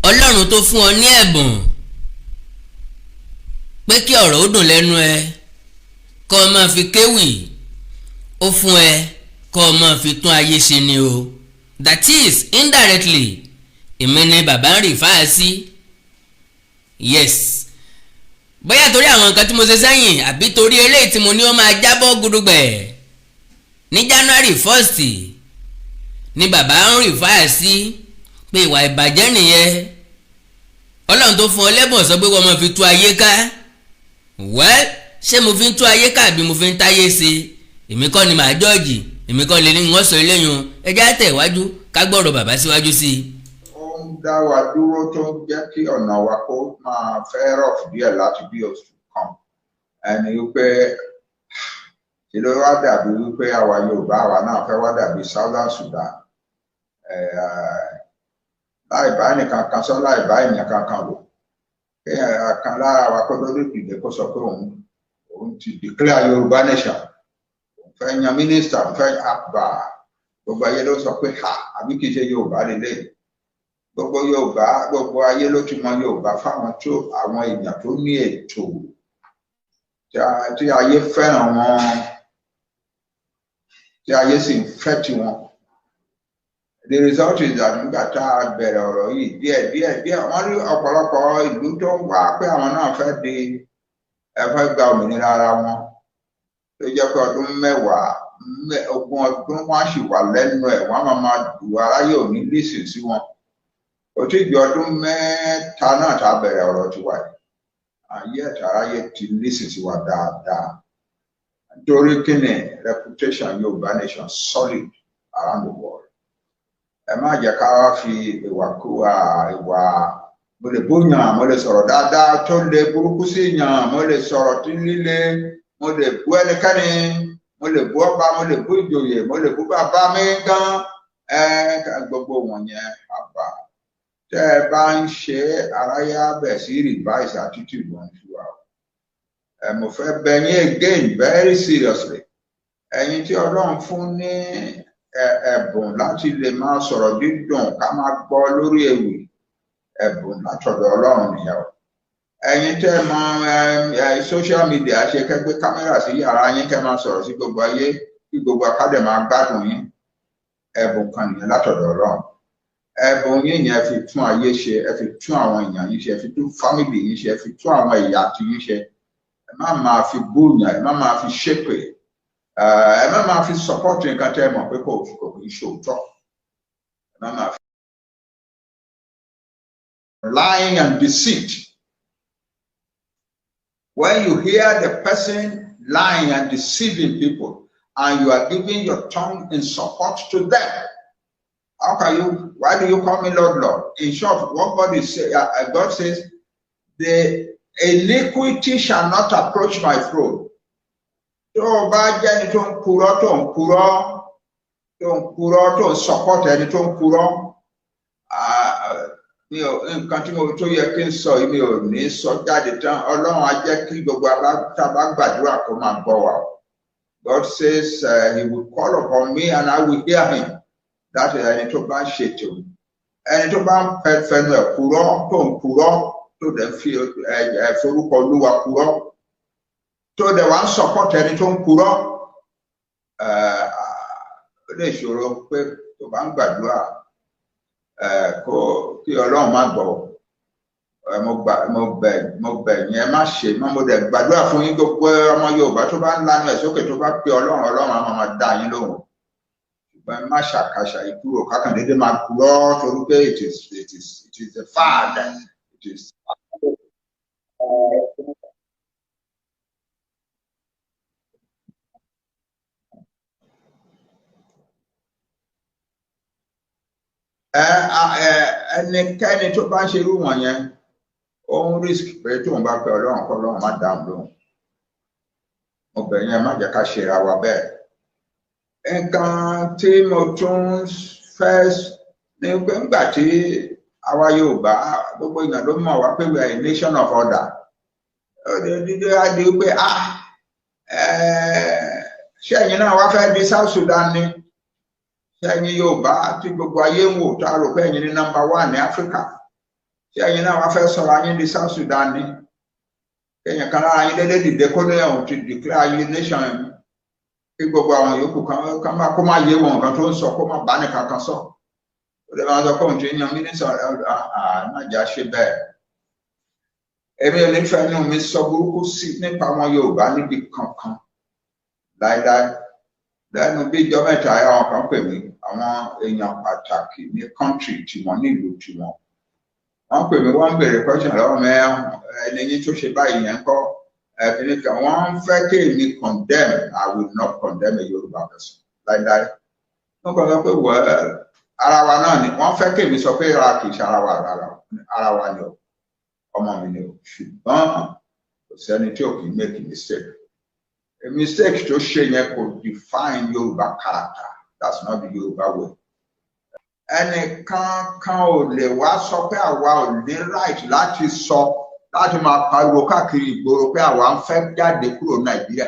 Ọlọ́run tó fún ọ ní ẹ̀bùn pé kí ọ̀rọ̀ ó dùn lẹ́nu ẹ kó o máa fi kéwì ó fún ẹ kó o máa fi tún ayé ṣe ni o. That is indirectly èmi ni bàbá ń rí fáà sí. Yes, bóyá torí àwọn nǹkan tí mo ṣe sẹ́yìn àbí torí eléyìí tí mo ní ó máa jábọ́ gudugbẹ̀ ní January 1st ni bàbá ń rí fáà sí pé ìwà ìbàjẹ́ nìyẹn. Ọlọ́run tó fún ọ lẹ́bùn sọ pé wọ́n máa fi tú ayé ká. Well, ṣé mo fi ń tú ayé ká àbí mo fi ń táyé ṣe? Èmi kọ́ ni màá jọ́ọ̀jì, èmi kọ́ lè ní wọ́n sọ eléyìí ẹjẹ́ àtẹ̀wájú ká gbọ́rọ̀ bàbá síwájú sí i. Ó ń dá wa dúró tó ń jẹ́ kí ọ̀nà wa kó máa fẹ́ rọ̀ díẹ̀ láti bí oṣù kan. Ẹni wípé ṣe ló wá dàbí wípé àwa Yorùbá àwa náà fẹ́ wá dàbí Southern Sudan. Láì bá ẹnìkan kan sọ láì bá ènìyàn kankan lò. Kéèyàn kan lára wa kó lórí ìdílé kó sọ pé òun ti declare Yorùbá nation. Òun fẹ́ yan mínísítà, òun fẹ́ àgbà. Gbogbo ayé ló sọ pé àbí kìí ṣe Yorùbá lélẹ̀. Gbogbo ayé ló ti mọ Yorùbá fáwọn àwọn èèyàn tó ní ètò tí ayé fẹ́ràn wọn tí ayé sì ń fẹ́ tiwọn. The result is that nígbà tá a bẹ̀rẹ̀ ọ̀rọ̀ yìí díẹ̀ wọ́n rí ọ̀pọ̀lọpọ̀ ìlú tó ń wá pé àwọn náà fẹ́ gba òmìnira ara wọn tó jẹ́ pé ọdún 10 ogún ọdún wọ́n sì wà lẹ́nu ẹ̀ wọ́n máa dùn aráyé ò ní lísìn sí wọn. Ó ti di ọdún 3 náà tá a bẹ̀rẹ̀ ọ̀rọ̀ tiwa yìí. Ayé ẹ̀ta aráyé ti lísìn sí wa dáadáa. Nítorí kíni reputation Yorùbá nation solid around the world. Ẹ má jẹ́ ká wá fi ìwà mo lè bóyàn, mo lè sọ̀rọ̀ dáadáa tó lè burúkú sí yàn, mo lè sọ̀rọ̀ tí líle, mo lè bú ẹnikẹ́ni, mo lè bú ọba, mo lè bú ìjòyè, mo lè bú bàbá mi gan. Gbogbo wọ̀nyẹn àbá. Tẹ́ ẹ bá ń ṣe aráyé bẹ̀ sí revise attitude wọn sí wa. Mo fẹ́ bẹ̀ yín again very seriously. Ẹ̀yin tí Ọlọ́run fún ní ẹ̀bùn láti lè máa sọ̀rọ̀ dídùn ká máa gbọ́ lórí ewì ẹ̀bùn látọ̀dọ̀ Ọlọ́run nìyẹn o. Ẹ̀yin tẹ́ mọ social media ṣe kẹ́gbẹ́ kámẹ́rà sí yàrá yín kẹ́ máa sọ̀rọ̀ sí gbogbo ayé kí gbogbo akádẹ̀ máa gbádùn yín ẹ̀bùn kan nìyẹn látọ̀dọ̀ Ọlọ́run. Ẹ̀bùn yín yẹn fi tún ayé ṣe, ẹ fi tún àwọn èèyàn yín ṣe, ẹ fi tún fámìlì yín ṣe, ẹ fi tún àwọn ẹ̀yà àti yín ṣe. Ẹ má máa fi bóyàn, ẹ má máa fi ṣépè. Ẹ má máa fi support nǹkan tẹ́ ẹ mọ̀ pé kò kì í ṣòótọ́. Ẹ má máa fi lying and deceit. When you hear the person lying and deceiving people and you are giving your tongue in support to them, why do you call me Lord? In short, what God says, the iniquity shall not approach my throne. Tó o bá jẹ́ ẹni tó ń purọ́ tó ń support ẹni tó ń purọ́, nǹkan tí mo tó yẹ kí n sọ yìí mi ò ní sọ jáde tán. Ọlọ́run á jẹ́ kí gbogbo alátabá gbàdúrà kó máa gbọ́ wa. God says he will call upon me and I will hear him. That is ẹni tó bá ń ṣètò ẹni tó bá ń fẹnu ẹ̀ purọ́ tó ń purọ́ tó dẹ̀ fi forúkọ Olúwa purọ́ tó dẹ̀ wá ń sọpọ́tì ẹni tó ń purọ́ ó lè ṣòro pé tó bá ń gbàdúrà kí Ọlọ́run má gbọ́ mo bẹ̀ yín ẹ má ṣe mọ́ mo dẹ̀ gbàdúrà fún yín gbogbo ọmọ Yorùbá tó bá ń lanu ẹ̀ sókè tó bá pe Ọlọ́run á máa dá yín lóhùn ṣùgbọ́n ẹ má ṣàkàṣà ìkúrò kákàndéédé máa purọ́ torí pé it is a fad it is. Ẹnikẹ́ni tó bá ń ṣe irú wọn yẹn ó ń risk pé tóun bá pe Ọlọ́run kọ́ Ọlọ́run má dáhùn lóhùn obìnrin yẹn má jẹ́ ká ṣe ra wa bẹ́ẹ̀. Nǹkan tí mo tún fẹ́ ní pé ńgbà tí àwa Yorùbá gbogbo èèyàn ló mọ̀ wá pé we are a nation of order dídé á di pé ṣé ẹ̀yin náà wá fẹ́ di South Sudan ni ẹ̀yin Yorùbá tí gbogbo ayé ń wò tá a rò pé ẹ̀yin ní number 1 ní Áfíríkà tí ẹ̀yin náà wá fẹ́ sọ̀rọ̀ ayé di South Sudan ní ẹ̀yin kan lára yín dédé dìde kó lè ọ̀hún ti declare ayé nation kí gbogbo àwọn yòókù kan kó má yé wọn nǹkan tó ń sọ kó má bá nìkan kan sọ ó lè máa sọ pé òun ti yan mínísítà ànájà ṣe bẹ́ẹ̀ èmi ò ní fẹ́ ní omi sọ burúkú sí nípa àwọn Yorùbá níbi kankan láíláí lẹ́nu bí ìjọ mẹ́ta àwọn kan pè mí àwọn èèyàn pàtàkì ní kọ́ńtì tiwọn nílùú tiwọn wọ́n pè mí wọ́n ń béèrè question lọ́wọ́ mi ẹni yín tó ṣe báyìí yẹn kọ́ ẹ̀fìn kan wọ́n ń fẹ́ kí èmi condemn I will not condemn a Yorùbá person láíláí wọ́n kàn sọ pé ara wa náà ni wọ́n fẹ́ kí èmi sọ pé ara kì í ṣe ara wa ni o ọmọ mi ni o ṣùgbọ́n kò sẹ́ni tí ò kì í make a mistake. A mistake tó ṣe yẹn kò define Yorùbá character. That's not the Yorùbá way. Ẹnìkan kan ò lè wá sọ pé àwa ò ní right láti máa pariwo káàkiri ìgboro pé àwa ń fẹ́ jáde kúrò Nàìjíríà.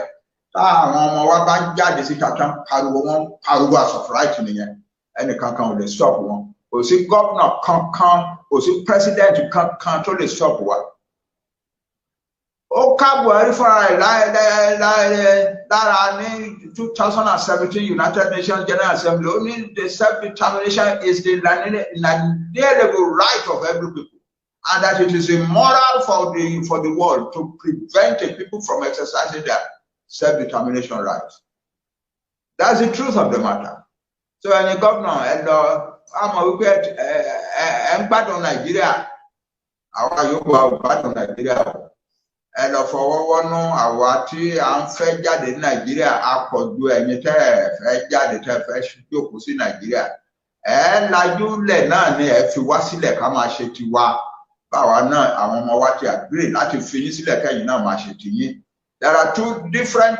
Táwọn ọmọ wa bá ń jáde síta tán pariwo wọn pariwo as of right nìyẹn. Ẹnìkan kan ò lè stop wọn. Kò sí gómìnà kankan, kò sí president kankan tó lè stop wa. Ó ká Buhari fúnra rẹ̀ lára ní 2017 United Nations General Assembly ó ní the self-determination is the inalienable right of every people and that it is immoral for the world to prevent a people from exercising their self-determination rights. That's the truth of the matter. So ẹni gómìnà ẹ lọ àmọ́ wípé ẹ ń gbádùn Nàìjíríà àwa yòókù àwọn gbádùn Nàìjíríà ẹ lọ fọwọ́wọ́nú àwa tí à ń fẹ́ jáde ní Nàìjíríà àpọ̀jù ẹ̀yin tẹ́ ẹ fẹ́ jáde tẹ́ ẹ fẹ́ jókòó sí Nàìjíríà ẹ lajúlẹ̀ náà ni ẹ fi wá sílẹ̀ ká máa ṣe tiwa báwa náà àwọn ọmọ wa ti agree láti fi yín sílẹ̀ kẹ́yìn náà máa ṣe tiyín. There are 2 different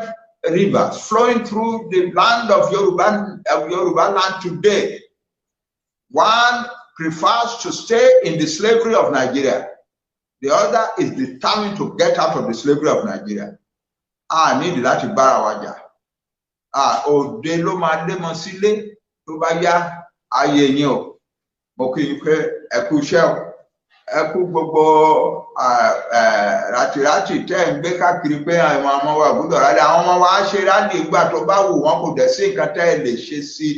rivers flowing through the land of Yoruba land today. One prefers to stay in the slavery of Nigeria. The other is determined to get out of the slavery of Nigeria. Nídìí láti bára wa jà. Òde ló máa dé mọ sílé tó bá yá ayé yín o. Mo kí yín pé ẹ kú iṣẹ́ o. Ẹ kú gbogbo ràtìràtì tẹ́ ń gbé káàkiri pé àwọn ọmọ wa gbọ́dọ̀ rálẹ̀. Àwọn ọmọ wa á ṣe rálẹ̀ ìgbà tó bá wù wọ́n kò dẹ̀ sí nǹkan tẹ́ ẹ lè ṣe sí.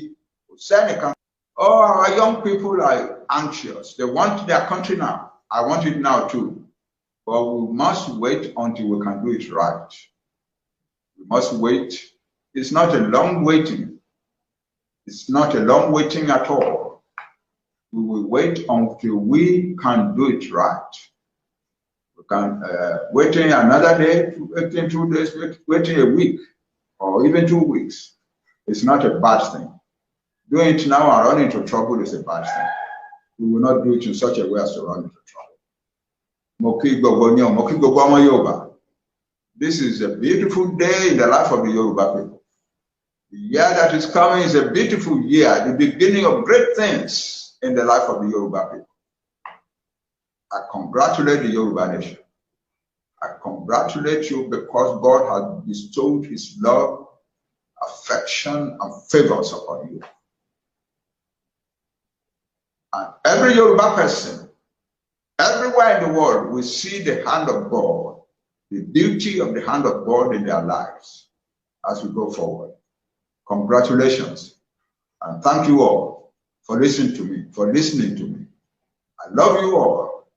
Kò sẹ́nìkan. Oh, our young people are anxious. They want their country now. I want it now too. But we must wait until we can do it right. We must wait. It's not a long waiting. It's not a long waiting at all. We will wait until we can do it right. We can waiting another day, waiting 2 days, waiting a week, or even 2 weeks. It's not a bad thing. Doing it now and run into trouble is a bad thing. We will not do it in such a way as to run into trouble. This is a beautiful day in the life of the Yoruba people. The year that is coming is a beautiful year, the beginning of great things in the life of the Yoruba people. I congratulate the Yoruba nation. I congratulate you because God has bestowed his love, affection, and favors upon you. And every Yoruba person, everywhere in the world, will see the hand of God, the beauty of the hand of God in their lives as we go forward. Congratulations, and thank you all for listening to me. I love you all.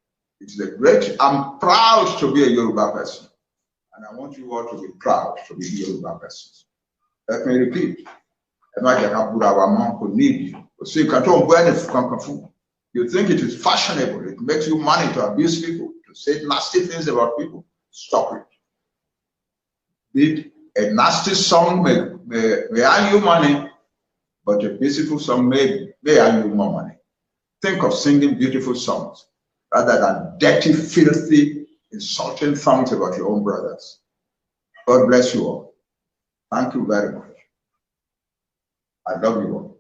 I'm proud to be a Yoruba person, and I want you all to be proud to be Yoruba persons. Let me repeat. You think it is fashionable, it makes you money to abuse people, to say nasty things about people. Stop it. A nasty song may earn you money, but a beautiful song may earn you more money. Think of singing beautiful songs rather than dirty, filthy, insulting songs about your own brothers. God bless you all. Thank you very much. I love you all.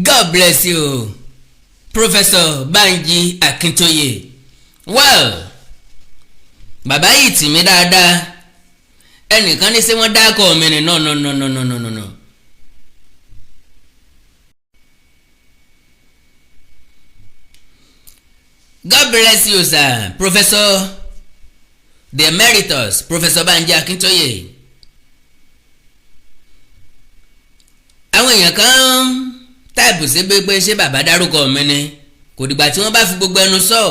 God bless you, Professor Banji Akintoye. Well, bàbá yìí tì mí dáadáa. Ẹnìkan ní ṣé wọ́n dákọ̀ mi ni no. God bless you, sir, Professor the Emeritus, Professor Banji Akintoye. Àwọn èèyàn kan táìpù sí pé ṣé bàbá dárúkọ mi ni kò dìgbà tí wọ́n bá fi gbogbo ẹnu sọ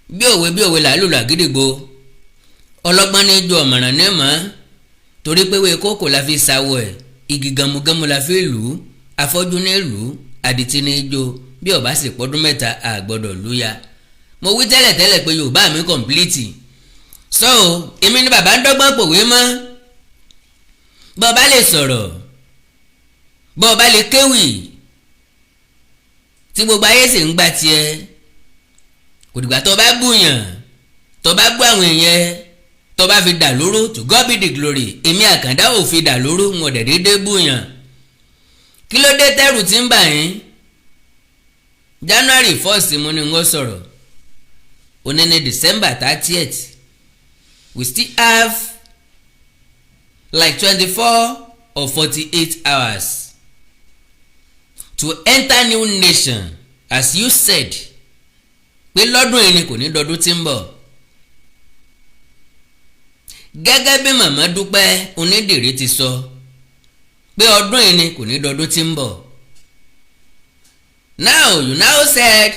bí òwe làálùlù àgídìgbò ọlọ́gbọ́n ní ju ọ̀mọ̀ràn ní mọ́ torí pé wé kókò la fi ṣàwọ̀ ẹ̀ igi gamugamu la fi lù ú afọ́jú ní lù ú àdìtì ní ijó bí ọba sì pọ́dún mẹ́ta àgbọ̀dọ̀ lúya. Mo wí tẹ́lẹ̀ pé Yorùbá mi kọ̀m̀plìtì so èmi ni bàbá ń dọ́gbọ́n pòwe mọ́ bọ́ bá lè sọ̀rọ̀ bọ́ bá lè kéwì tí gbogbo ayé sì ń gbà tiẹ̀ kò dìgbà tó bá búyàn tó bá bú àwọn èèyàn tó bá fi dà lóró to God be the glory. Èmi Àkàndá ò fi dà lóró wọn dẹ̀ déédéé búyàn. Kí ló dé tẹ́rù tí ń bà yín? January 1st mo ní wọ́n sọ̀rọ̀ òní ní December 30th we still have like 24 or 48 hours to enter new nation as you said pé lọ́dún yìí ni kò ní dọdún tí ń bọ̀. Gẹ́gẹ́ bí màmá Dúpẹ́ Onídìrí ti sọ pé ọdún yìí ni kò ní dọdún tí ń bọ̀. Now you now said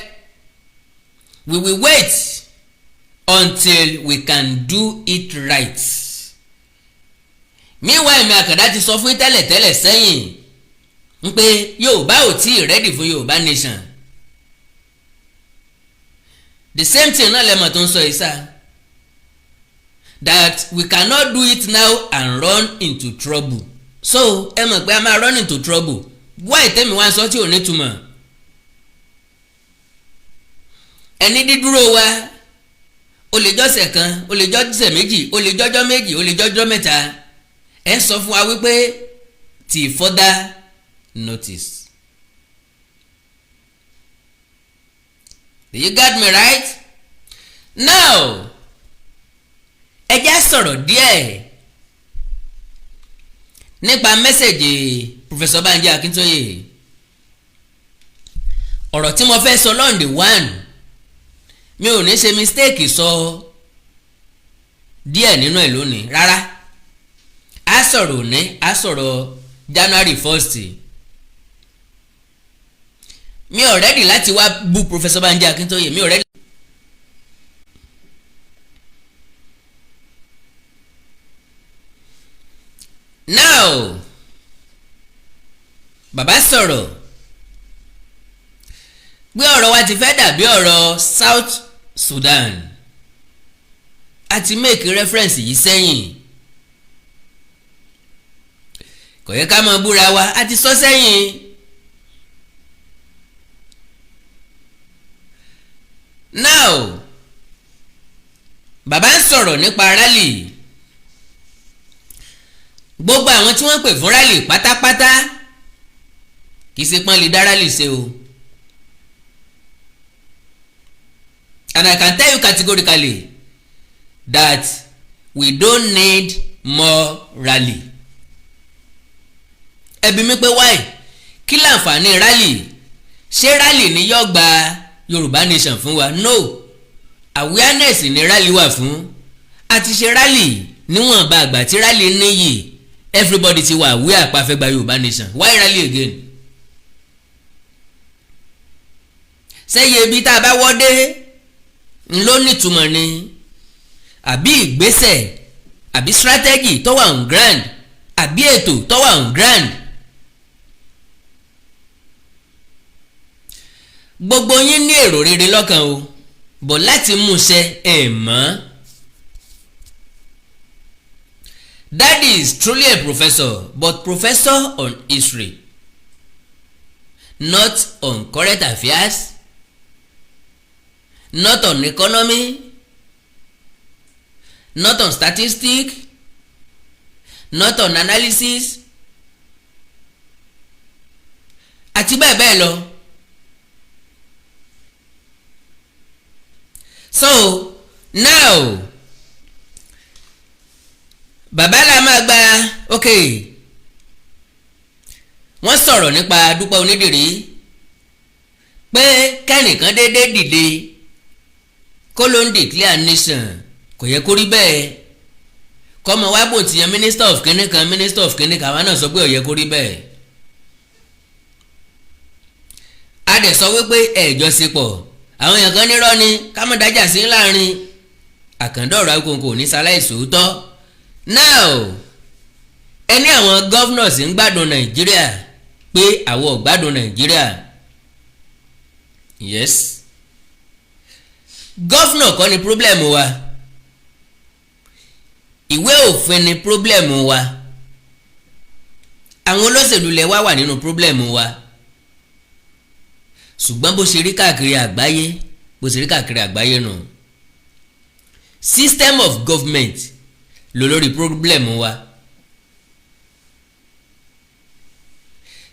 we will wait until we can do it right. Meanwhile mi Àkàndá ti sọ fún tẹ́lẹ̀ sẹ́yìn ń pé Yorùbá ò tí ì ready fún Yorùbá nation. The same thing náà lẹ́mọ̀ tó ń sọ yìí sá that we cannot do it now and run into trouble. So ẹ mọ̀ pé a máa run into trouble. Why tẹ́mi wá sọ tí ò ní túmọ̀. Ẹni dídúró wa ó lè jọ́sẹ̀ kan ó lè jọ́sẹ̀ méjì ó lè jọ́jọ́ méjì ó lè jọ́jọ́ mẹ́ta ẹ sọ fún wa wípé till further notice. You got me right? Now ẹ já sọ̀rọ̀ díẹ̀ nípa mẹ́sẹ̀gì Professor Banji Akintoye. Ọ̀rọ̀ tí mo fẹ́ sọ lọ́ndì 1 mi ò ní ṣe mistake sọ díẹ̀ nínú ẹ̀ lónìí rárá. A sọ̀rọ̀ òní a sọ̀rọ̀ January 1st. Mi ò ready láti wá bú Professor Banji Akintoye mi ò ready. Now bàbá sọ̀rọ̀ pé ọ̀rọ̀ wa ti fẹ́ dàbí ọ̀rọ̀ South Sudan a ti make reference yìí sẹ́yìn kò yẹ ká máa búra wa a ti sọ sẹ́yìn. Now bàbá ń sọ̀rọ̀ nípa rally gbogbo àwọn tí wọ́n pè fún rally pátápátá kì í ṣe pọ́n lè dá rally ṣe o. And I can tell you categorically that we don't need more rally. ẹbí mi pé why kí láǹfààní rally ṣé rally ni yóò gba Yorùbá nation fún wa no awareness ni rally wà fún àti ṣe rally níwọ̀nba àgbà tí rally níyì everybody ti wà aware àpàfẹ́ gba Yorùbá nation why rally again sẹ́yìn ibi tá a bá wọ́dé ló nítumọ̀ ni àbí ìgbésẹ̀ àbí strategy tó wà on ground àbí ètò tó wà on ground. gbogbo yín ní èrò rere lọ́kàn o bọ̀ láti mú ṣẹ ẹ̀ mọ́. Daddy is truly a professor but professor on history not on current affairs not on economy not on statistics not on analysis àti bẹ́ẹ̀ bẹ́ẹ̀ lọ. So now bàbá la máa gba ok wọ́n sọ̀rọ̀ nípa Dúpẹ́ Onídìrí pé kẹ́nìkan déédéé dìde kó ló ń declare nation kò yẹ kó rí bẹ́ẹ̀ kọ́mọ wá bò tìyẹn minister of kìnìkan minister of kìnìkan àwa náà sọ pé ó yẹ kó rí bẹ́ẹ̀ a dẹ̀ sọ wípé ẹ̀jọ́ sí pọ̀ àwọn èèyàn kan nírọ́ ni ká mọ̀ dájà sí láàrin àkàndọ̀rọ̀ Awikonko ní ṣaláìsòótọ́ now ẹni àwọn governors ń gbádùn Nàìjíríà pé àwọn ò gbádùn Nàìjíríà yes governor kọ́ ni problem wa ìwé òfin ni problem wa àwọn olóṣèlú lẹ wà nínú problem wa ṣùgbọ́n bó ṣe rí káàkiri àgbáyé nù system of government ló lórí problem wa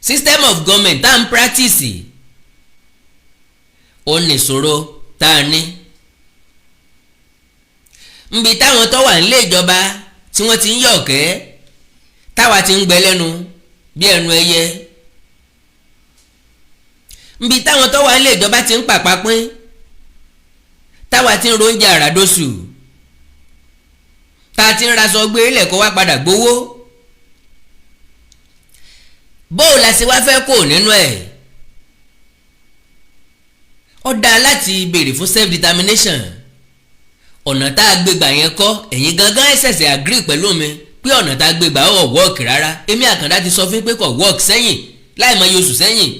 system of government tá à ń practice ó ní ìṣòro tá a ní nbi táwọn tó wà nílé ìjọba tí wọ́n ti ń yọ̀kẹ́ táwa ti ń gbẹ lẹ́nu bí ẹnu ẹyẹ nbi táwọn tó wà nílé ìjọba ti ń pàpà pín táwa ti ń ronjẹ àràdóṣù tá a ti ń raṣọ gbé ilẹ̀ kó wá padà gbowó bóò la ṣe wá fẹ́ kó nínú ẹ̀ ó dáa láti béèrè fún self determination ọ̀nà tá a gbé gbà yẹn kọ́ ẹ̀yin gangan ẹ̀sẹ̀sẹ̀ agree pẹ̀lú mi pé ọ̀nà tá a gbé gbà ọ̀ work rárá èmi Àkàndá ti sọ fún pé kò work sẹ́yìn láì mọ iye oṣù sẹ́yìn.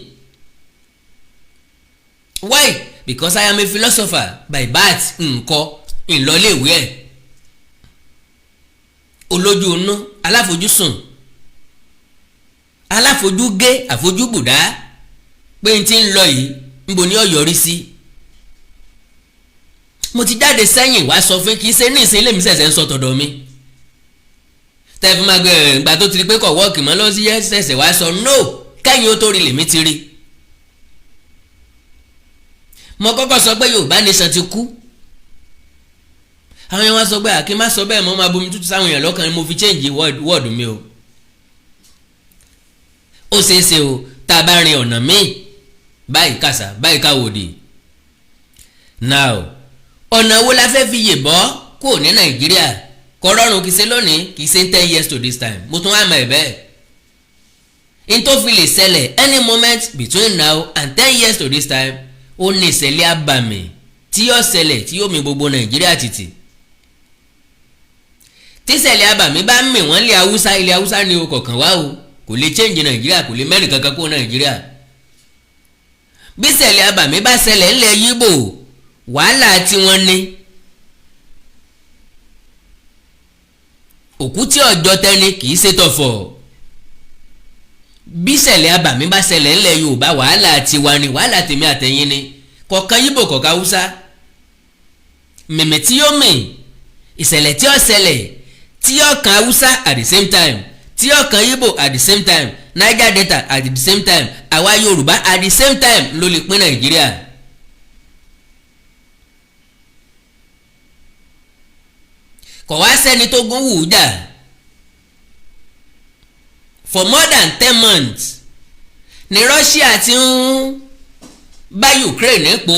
Why? Because I am a philosopher by birth ńkọ́ ńlọléèwé ẹ̀ olójú inú aláfojúsùn aláfojúgé àfojúbùdá pé n ti ń lọ yìí níbo ni ó yọrí sí. Mo ti jáde sẹ́yìn wá sọ fún kì í ṣe ní ìsìn lèmi ṣẹ̀ṣẹ̀ ń sọ tọ̀dọ̀ mi tẹ́fí máa gbé ìgbà tó ti rí pé kò wọ́ọ̀kì mọ́ lọ́sí ṣẹ̀ṣẹ̀ wá sọ no kẹ́yìn ó tó rí lèmi ti rí. Mo kọ́kọ́ sọ pé Yorùbá nation ti kú àwọn yẹn wá sọ pé àkí má sọ bẹ́ẹ̀ mọ́ máa bomi tútù sáwọn èèyàn lọ́kàn ni mo fi change word mi o ó ṣeéṣe o tá a bá rin ọ̀nà míì báyìí kàṣà báyìí káwòdì now ọ̀nà wo la fẹ́ fi yè bọ́ kò ní Nàìjíríà kò rọrùn kìí ṣe lónìí kìí ṣe 10 years to this time mo tún wá mọ̀ ẹ̀ bẹ́ẹ̀ n tó fi lè ṣẹlẹ̀ any moment between now and 10 years to this time ó ní ìṣẹ̀lẹ̀ àbàmì tí yóò ṣẹlẹ̀ tí yóò mì gbogbo Nàìjíríà tìtì tí ìṣẹ̀lẹ̀ àbàmì bá ń mì wọ́n ilẹ̀ Haúsá ni o kọ̀ọ̀kan wá o kò lè change Nàìjíríà kò lè mẹ́rin kankan kó Nàìjíríà bí ìṣẹ̀lẹ̀ àbàmì bá ṣẹlẹ̀ ńlẹ̀ Yíbò wàhálà tí wọ́n ní òkú tí ọjọ́ tẹ́ni kì í ṣe tọ̀fọ̀ bí ìṣẹ̀lẹ̀ àbàmì bá ṣẹlẹ̀ ńlẹ̀ Yorùbá wàhálà tiwa ni wàhálà tèmi àtẹ̀yìn ni kọ̀ọ̀kan Yíbò kọ̀ọ̀kan Haúsá mẹ̀mẹ̀ tí yóò mì ìṣẹ̀lẹ̀ tí ó ṣẹlẹ̀ tí yóò kan Haúsá at the same time tí yóò kan Yíbò at the same time Niger Delta at the same time àwa Yorùbá at the same time ló lè pín Nàìjíríà. kò wá sẹ́ni tó gún wù ú jà for more than 10 months ní Russia ti ń bá Ukraine pò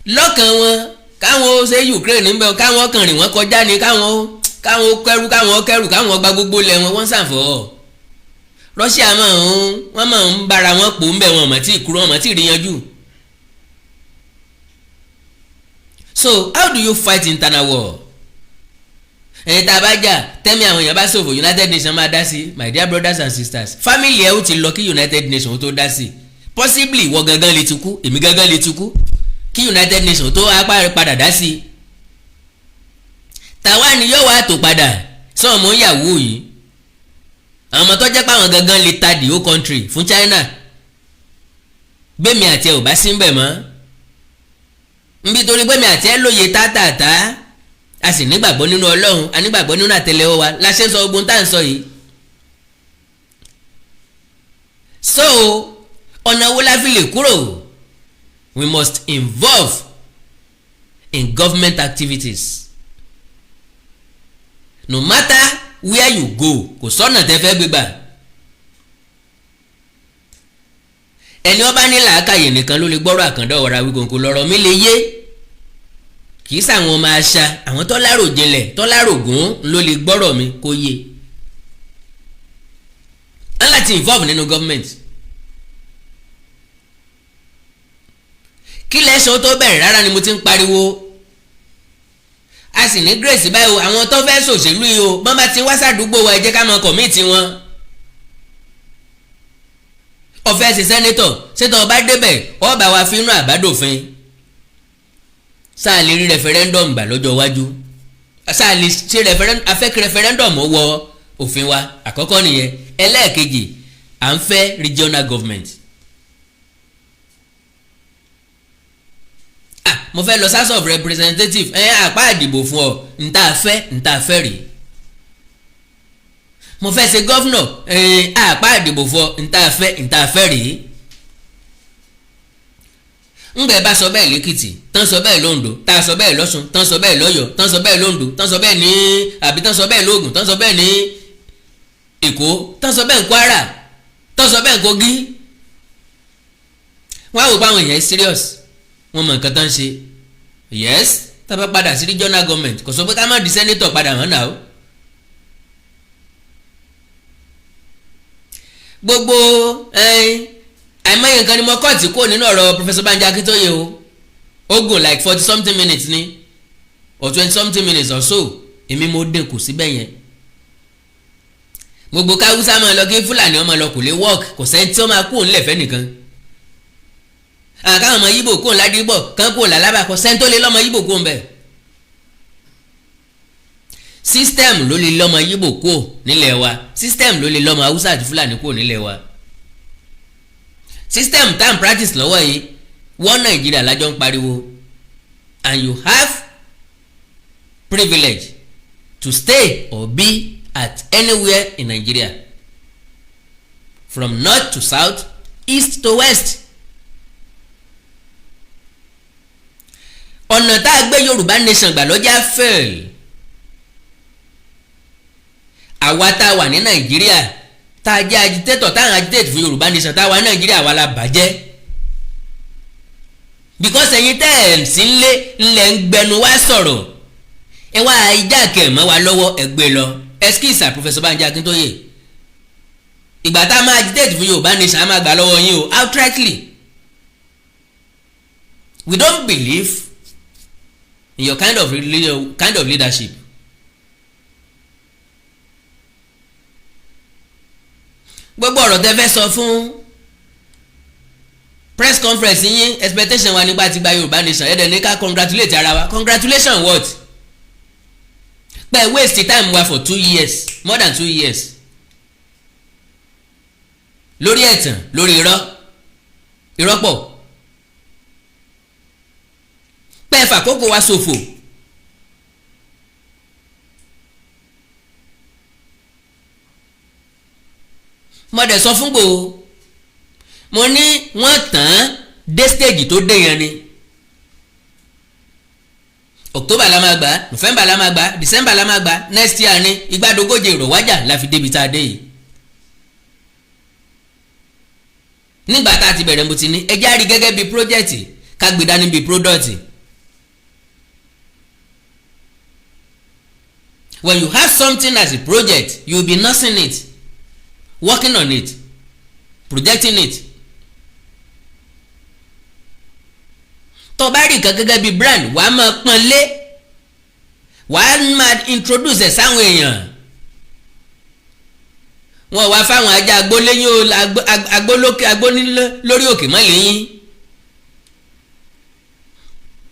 lọ́kàn wọn káwọn ṣe Ukraine ń bẹ káwọn kàn rìn wọ́n kọjá ni káwọn kẹrù káwọn gba gbogbo lẹ̀ wọn wọ́n ṣàfọ́ Russia wọ́n máa ń bára wọn pò ń bẹ̀ wọn mọ̀ tí ìkúrò wọn mọ̀ tí ìrìyànjú. So how do you fight internal war? ẹni tá a bá jà tẹ́mi àwọn èèyàn bá ṣòfò United Nations máa dá sí my dear brothers and sisters family ẹ̀ ó ti lọ kí United Nations tó dá sí possibly ìwọ gangan lè ti kú èmi gangan lè ti kú kí United Nations tó padà dá sí tàwa ni yóò wá tó padà sọ́ọ̀mù ìyàwó yìí àwọn ọmọ tó jẹ́ pé àwọn gangan lè ta the whole country fún China bẹ́ẹ̀mi àti ẹ̀ ò bá sí ń bẹ̀ mọ́ nbí torí bẹ́ẹ̀mi àti ẹ̀ lóye tátàtà a sì nígbàgbọ́ nínú Ọlọ́run a nígbàgbọ́ nínú àtẹ́lẹwọ́ wa la ṣe ń sọ ogun tá à ń sọ yìí. So ọ̀nà wo la fi lè kúrò? We must involve in government activities. No matter where you go kò sọ́nà tẹ́ fẹ́ gbégbà. ẹni ó bá ní làákàyè nìkan ló lè gbọ́rọ̀ àkàndá ọ̀rọ̀ Awikonko lọ́rọ̀ mi lè yé kì í sàwọn ọmọ àṣà àwọn tó lárò jinlẹ̀ tó lárò gùn ló lè gbọ́rọ̀ mi kó yé. wọ́n láti involve nínú government. kí lẹ́sọ̀ tó bẹ̀rẹ̀ rárá ni mo ti ń pariwo a sì ní grace báyìí o àwọn tó fẹ́ ṣòṣèlú yìí o bọ́n bá ti wá sàdúgbò wa ẹ jẹ́ ká mọ kọ̀míìtì wọn. ọ̀fẹ́ sí sẹ́nẹ́tọ̀ ṣètò ọba débẹ̀ ọba wa fi inú àbádòfin sáà lè rí referendum gbà lọ́jọ́ iwájú sáà lè ṣe afẹ́kí referendum wọ òfin wa àkọ́kọ́ nìyẹn ẹlẹ́ẹ̀kejì à ń fẹ́ regional government. mo fẹ́ lọ House of Representatives àpá àdìbò fún ọ ntà fẹ́ rí. mo fẹ́ ṣe gọ́fúnọ̀ àpá àdìbò fún ọ ntà fẹ́ rí. ńgbẹ́ bá sọ bẹ́ẹ̀ lẹ́kìtì tán sọ bẹ́ẹ̀ lóńdó tá a sọ bẹ́ẹ̀ lọ́ṣun tán sọ bẹ́ẹ̀ lọ́yọ̀ tán sọ bẹ́ẹ̀ lóńdó tán sọ bẹ́ẹ̀ ní àbí tán sọ bẹ́ẹ̀ lóògùn tán sọ bẹ́ẹ̀ ní Èkó tán sọ bẹ́ẹ̀ ní Kwara tán sọ bẹ́ẹ̀ ní Kogi. wọ́n á wò báwọn èèyàn serious wọ́n mọ nǹkan tán ṣe yes tá a bá padà sí regional government kò sọ pé ká má di senator padà hàn náà. gbogbo àìmọye nǹkan ni mo kọ́ọ̀tì kúrò nínú ọ̀rọ̀ Professor Banji Akintoye o ó gùn like 40 something minutes ni or 20 something minutes or so èmi mo dín kù síbẹ̀ yẹn. gbogbo káwúsá máa lọ kí Fúlàní ọmọ lọ kò lè work kò sẹ́ni tí ó máa kúrò nílẹ̀ fẹ́ nìkan. àkáwọn ọmọ Yíbò kúrò ládìgbọ̀ kán kúrò lálábà kò sẹ́ni tó lè lọ́mọ Yíbò kúrò mbẹ̀. system ló lè lọ́mọ Yíbò kúrò nílẹ̀ wa system ló lè lọ́mọ Haúsá àti Fúlàní kúrò nílẹ̀ wa. system tá à ń practice lọ́wọ́ yìí wọ́n Nàìjíríà lájọ́ ń pariwo and you have privilege to stay or be at anywhere in Nigeria from north to south east to west. ọ̀nà tá a gbé Yorùbá nation gbà lọ́jà fail. àwa tá a wà ní Nàìjíríà tá a jẹ́ agitator tá a agitate fún Yorùbá nation tá a wà ní Nàìjíríà wa la bàjẹ́. because ẹ̀yin tẹ́ ẹ̀ sí ńlẹ̀ ń gbẹnu wá sọ̀rọ̀ ẹ wá ìjà kẹ̀mọ́ wa lọ́wọ́ ẹ gbé lọ excuse Professor Banji Akintoye ìgbà tá a máa agitate fún Yorùbá nation a máa gbà lọ́wọ́ yín o outrightly. We don't believe in your kind of leadership. gbogbo ọ̀rọ̀ tẹ́ fẹ́ sọ fún press conference yín expectation wa nípa ti gba Yorùbá nation ẹ̀dẹ̀ ní ká congratulate ara wa congratulation what? pẹ̀ waste time wa for 2 years more than 2 years lórí ẹ̀tàn lórí irọ́ pọ̀ pẹ̀ fàkókò wa ṣòfò. mo dẹ̀ sọ fún Ìgbòho mo ní wọ́n tán dé stage tó dé yẹn ni October la máa gbà November la máa gbà December la máa gbà next year ni igbádogóje ìrọ̀wájà la fi débi tá a dé yìí. nígbà tá a ti bẹ̀rẹ̀ mo ti ní ẹ já rí gẹ́gẹ́ bí project ká gbé dání bí product. When you have something as a project, you will be nursing it, working on it, projecting it. Tó bá rí nǹkan gẹ́gẹ́ bí brand, wàá máa pọ́n lé, wàá máa introduce ẹ̀ sáwọn èèyàn. Wọ́n wá fáwọn ajá agbóléyìn o agbólókè agbónílé lórí òkè mọ́ lẹ́yìn.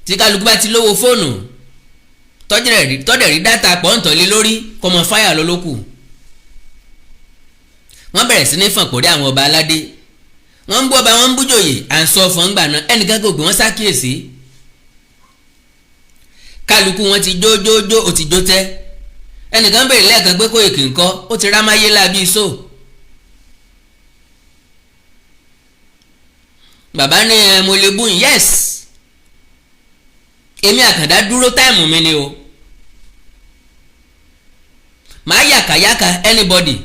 Tí kálukú bá ti lówó fóònù tọ́dẹ̀ rí dátà pọ́ǹtọ̀lé lórí kọmọ fáyà lọ́lọ́kù. Wọ́n bẹ̀rẹ̀ sí ní fọ̀n kórí àwọn ọba aládé. Wọ́n ń bú ọba wọn ń bújòyè à ń sọ fún gbà náà ẹnìkan kò gbé wọn ṣàkíyèsí. Kálukú wọn ti jó ó ti jó tẹ́. Ẹnìkan bèrè lẹ́ẹ̀kan pé Kóyèkì ńkọ́ ó ti rámáyé lábí iṣó. Bàbá ní mo lè bú yes. Èmi Àkàndá dúró táìmù mi ni o. Màá yàkàyàkà anybody.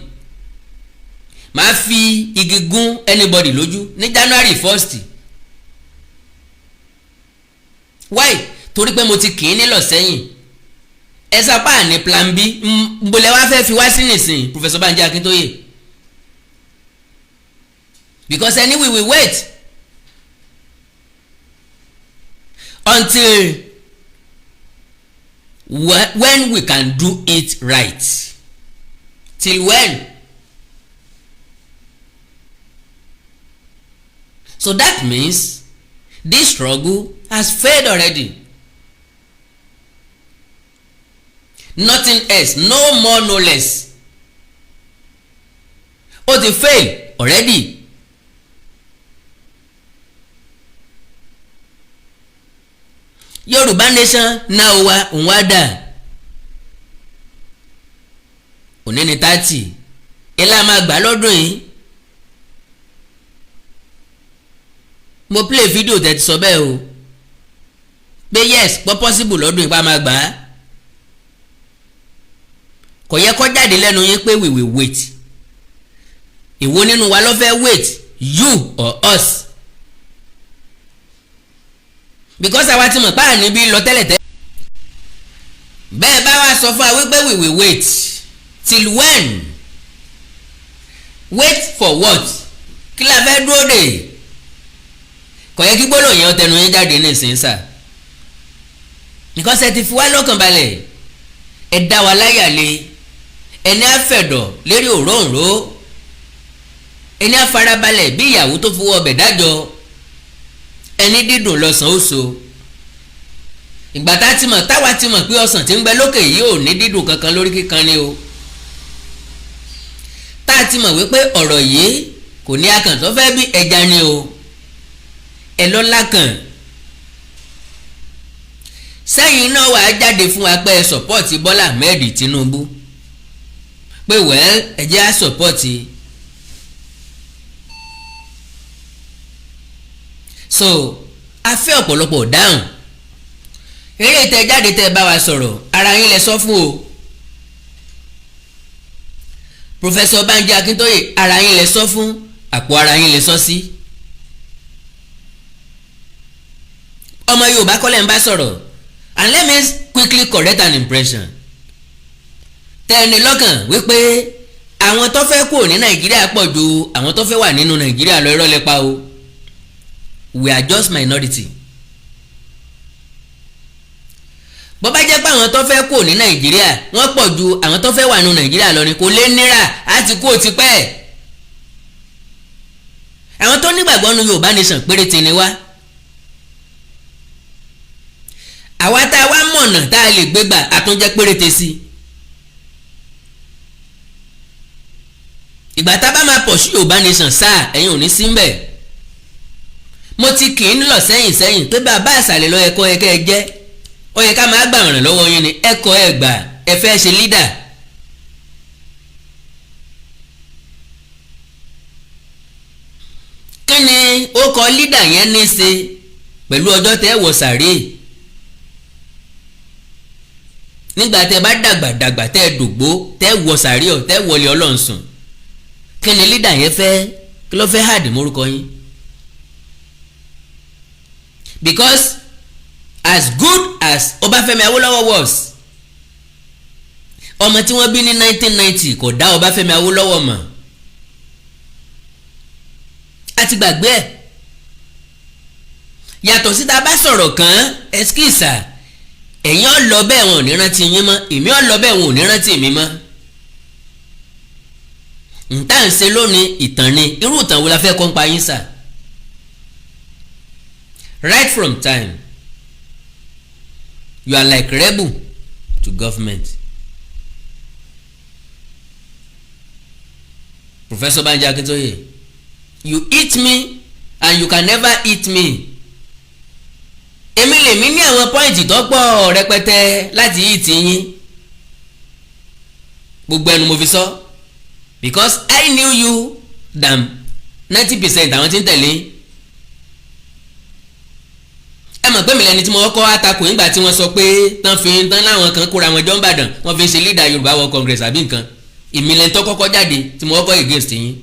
Màá fi igi gún anybody lójú ní January 1st. Why? Torí pé mo ti kì í nílọ̀ sẹ́yìn. Ẹ sápá ní plan B nbolẹ̀ wá fẹ́ fi wá sí nìsín Professor Banji Akintoye. Because anyway we wait until when we can do it right. Till when? So that means this struggle has failed already. Nothing else, no more, no less. Ó ti fail already. Yoruba nation náà wá òun wá dà. Òní ni 30. Ilá máa gbà lọ́dún yìí. Mo play video tẹ̀ ti sọ bẹ́ẹ̀ o. Pé yes pọ́ possible lọ́dún ìpá máa gbà á. Kò yẹ kó jáde lẹ́nu yín pé we will wait. Ìwọ nínú wa ló fẹ́ wait, you or us? Because àwa ti mọ̀ páà níbí lọ tẹ́lẹ̀tẹ́lẹ̀. Bẹ́ẹ̀ bá wa sọ fún wa wípé we will wait. Till when? Wait for what? Kí la fẹ́ dúró dè? Kò yẹ kí gbólóhùn yẹn tẹnu yín jáde ní ìsìn sà. Because ẹ ti fi wá lọ́kàn balẹ̀. Ẹ dá wa láyà lé. Ẹni àfẹ̀dọ̀ lérí òróǹro. Ẹni àfarabalẹ̀ bí ìyàwó tó fowó ọbẹ̀ dájọ́. Ẹni dídùn lọ́sàn ó so. Ìgbà táwa ti mọ̀ pé ọsàn tí ń bẹ lókè yìí ò ní dídùn kankan lórí kíkan ni o. Tá a ti mọ̀ wípé ọ̀rọ̀ yìí kò ní akàn tó fẹ́ bí ẹja ni o. Ẹ lọ́ lákàn. Sẹ́yìn náà wàá jáde fún wa pé ẹ sọ̀pọ́ọ̀tì Bọ́lá Ahmed Tinubu. Pé wẹ́ẹ́ ẹ jẹ́ á sọ̀pọ́ọ̀tì. So a fẹ́ ọ̀pọ̀lọpọ̀ dáhùn. Eré tẹ jáde tẹ bá wa sọ̀rọ̀ ara yín lẹ sọ fún o. Professor Banji Akintoye ara yín lẹ sọ fún, àpò ara yín lẹ sọ sí. Ọmọ Yorùbá kọ́lẹ̀ ń bá sọ̀rọ̀, and let me quickly correct an impression. Tẹ́ni lọ́kàn wípé àwọn tó fẹ́ kúrò ní Nàìjíríà pọ̀ ju àwọn tó fẹ́ wà nínú Nàìjíríà lọ, irọ́ lẹ pa o. We are just minority. Bó bá jẹ́ pé àwọn tó fẹ́ kúrò ní Nàìjíríà wọ́n pọ̀ ju àwọn tó fẹ́ wà nínú Nàìjíríà lọ ni kò lè nira àti kú òtí pẹ́. Àwọn tó nígbàgbọ́ nu Yorùbá nation péréte ni wá. Àwa tá a wá mọ̀nà tá a lè gbégbà àtúnjẹ́ péréte sí. Ìgbà tá a bá máa pọ̀ sí Yorùbá nation sáà ẹ̀yin ò ní sí mbẹ̀. Mo ti kì í nílọ sẹ́yìn pé bàbá àṣàlẹ̀ lọ ẹ̀kọ́ ẹ̀kẹ́ ẹ jẹ́. Ó yẹ ká máa gbà ràn lọ́wọ́ yín ni ẹ̀kọ́ ẹ̀ gbà ẹ fẹ́ ṣe leader. Kí ni ó kọ leader yẹn ní í ṣe pẹ̀lú ọjọ́ tẹ́ wọ sàréè? Nígbà tẹ́ bá dàgbà tẹ́ dògbó tẹ́ wọ sàréè ọ̀ tẹ́ wọlé Ọlọ́run sùn. Kí ni leader yẹn fẹ́ kí ló fẹ́ hàdì mórúkọ yín? because as good as Ọbáfẹ́mi Awólọ́wọ̀ was, ọmọ tí wọ́n bí ní 1990 kò dá Ọbáfẹ́mi Awólọ́wọ̀ mọ̀, a ti gbàgbé ẹ̀. Yàtọ̀ síta bá sọ̀rọ̀ kan ẹskísà, ẹ̀yin ọ̀ lọ bẹ́ẹ̀ wọn ò ní rántí yín mọ́, èmi ọ̀ lọ bẹ́ẹ̀ wọn ò ní rántí mi mọ́. Ǹtà ń ṣe lónìí ìtàn ni, irú ìtàn wo la fẹ́ kọ́ ń pa yín sà? Right from time you are like rebel to government. Professor Banji Akintoye, you eat me and you can never eat me. Èmi lèmi ní àwọn pọ́ìntì tó pọ̀ rẹpẹtẹ láti eat yín. Gbogbo ẹnu mo fi sọ because I knew you than 90% àwọn tí ń tẹ̀lé. Ẹ mọ̀ pé mi lẹni tí mo kọ́ àtakò nígbà tí wọ́n sọ pé tán láwọn kan kóra wọn jọ ń bàdàn wọ́n fi ń ṣe leader Yorùbá World Congress àbí nǹkan. Ìmìlẹ̀ tó kọ́kọ́ jáde tí mo kọ́ against yín.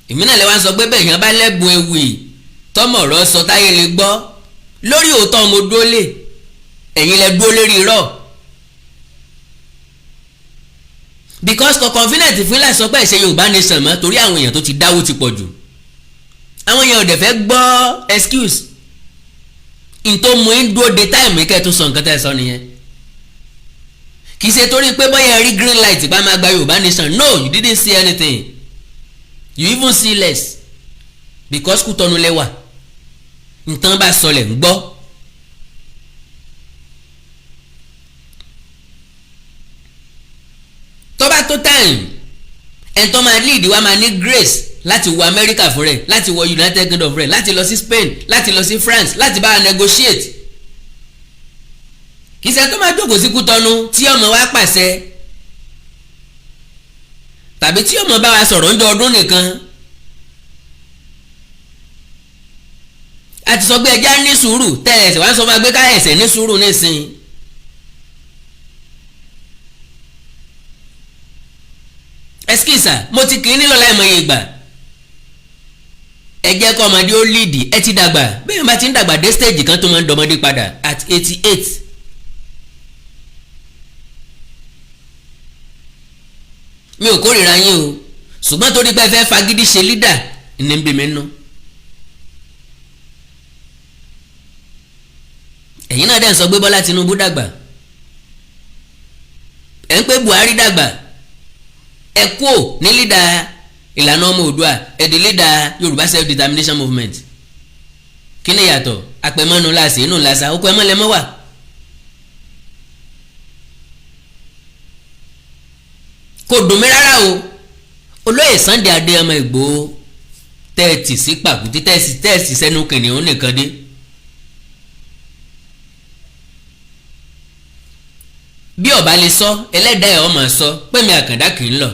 Èmi náà lè wá sọ pé bẹ́ẹ̀ yẹn bá lẹ́bùn ewì tọ́mọ̀ ọ̀rọ̀ sọ táyé lè gbọ́ lórí òótọ́ mo dúró lé, ẹ̀yin lẹ dúró lérí irọ́. Because kò confident fún láti sọ pé ẹ̀ṣẹ̀ Yorùbá nation mọ́ torí àwọn èèyàn tó ti dáwó ti pọ̀ jù. Àwọn èèyàn ò dẹ̀ fẹ́ gbọ́ excuse. n tó mú in dúró de táìmù kẹ́ tó sọ nǹkan tẹ́ sọ nìyẹn. Kì í ṣe torí pé bóyá rí green light bá máa gba Yorùbá nation. No, you didn't see anything. You even see less because Kútọ́nù lẹ́wà nǹkan bá sọlẹ̀ ń gbọ́. tó bá tó time ẹni tó máa lead wa máa ní grace láti wọ America fún rẹ̀, láti wọ United Kingdom fún rẹ̀, láti lọ sí Spain, láti lọ sí France, láti bá a negotiate. Kì í ṣe tó máa jókòó sí Kútọ́nù tí ọmọ wa pàṣẹ tàbí tí ọmọ bá wa sọ̀rọ̀ ń jọ ọdún nìkan. A ti sọ pé ẹja ní sùúrù tẹ́ ẹ̀sẹ̀ wá sọ fún wa pé ká ẹ̀sẹ̀ ní sùúrù nísìnyí. Ẹskísà mo ti kì í nílò láìmọye ìgbà. Ẹ jẹ́ kọ́ ọmọdé ó líìdì, ẹ ti dàgbà bẹ́ẹ̀ bá ti ń dàgbà dé stage kan tó máa ń dọmọdé padà at 88. Mi ò kórìíra yín o ṣùgbọ́n torí pé ẹ fẹ́ fagídí ṣe leader ní bí mi nú. Ẹ̀yin náà dẹ̀ ń sọ pé Bọ́lá Tinubu dàgbà, ẹ̀ ń pé Buhari dàgbà, ẹ kú ò ní leader ìlànà ọmọ Oòduà, ẹ di leader Yorùbá self determination movement. Kí ni yàtọ̀? Àpẹ̀mọ́nu láàsì inú làṣà ó kọ́ ẹ mọ́lẹ́mọ́ wà. Kò dùn mí rárá o olóyè Sunday Adéyẹmọ Ìgbòho tẹ́ẹ̀tì sí pàkúté tẹ́ẹ̀sì sẹ́nu kìnìún nìkan dé. Bí ọba lè sọ ẹlẹ́dàá ẹ̀ ọmọ sọ pé mi Àkàndá kì í lọ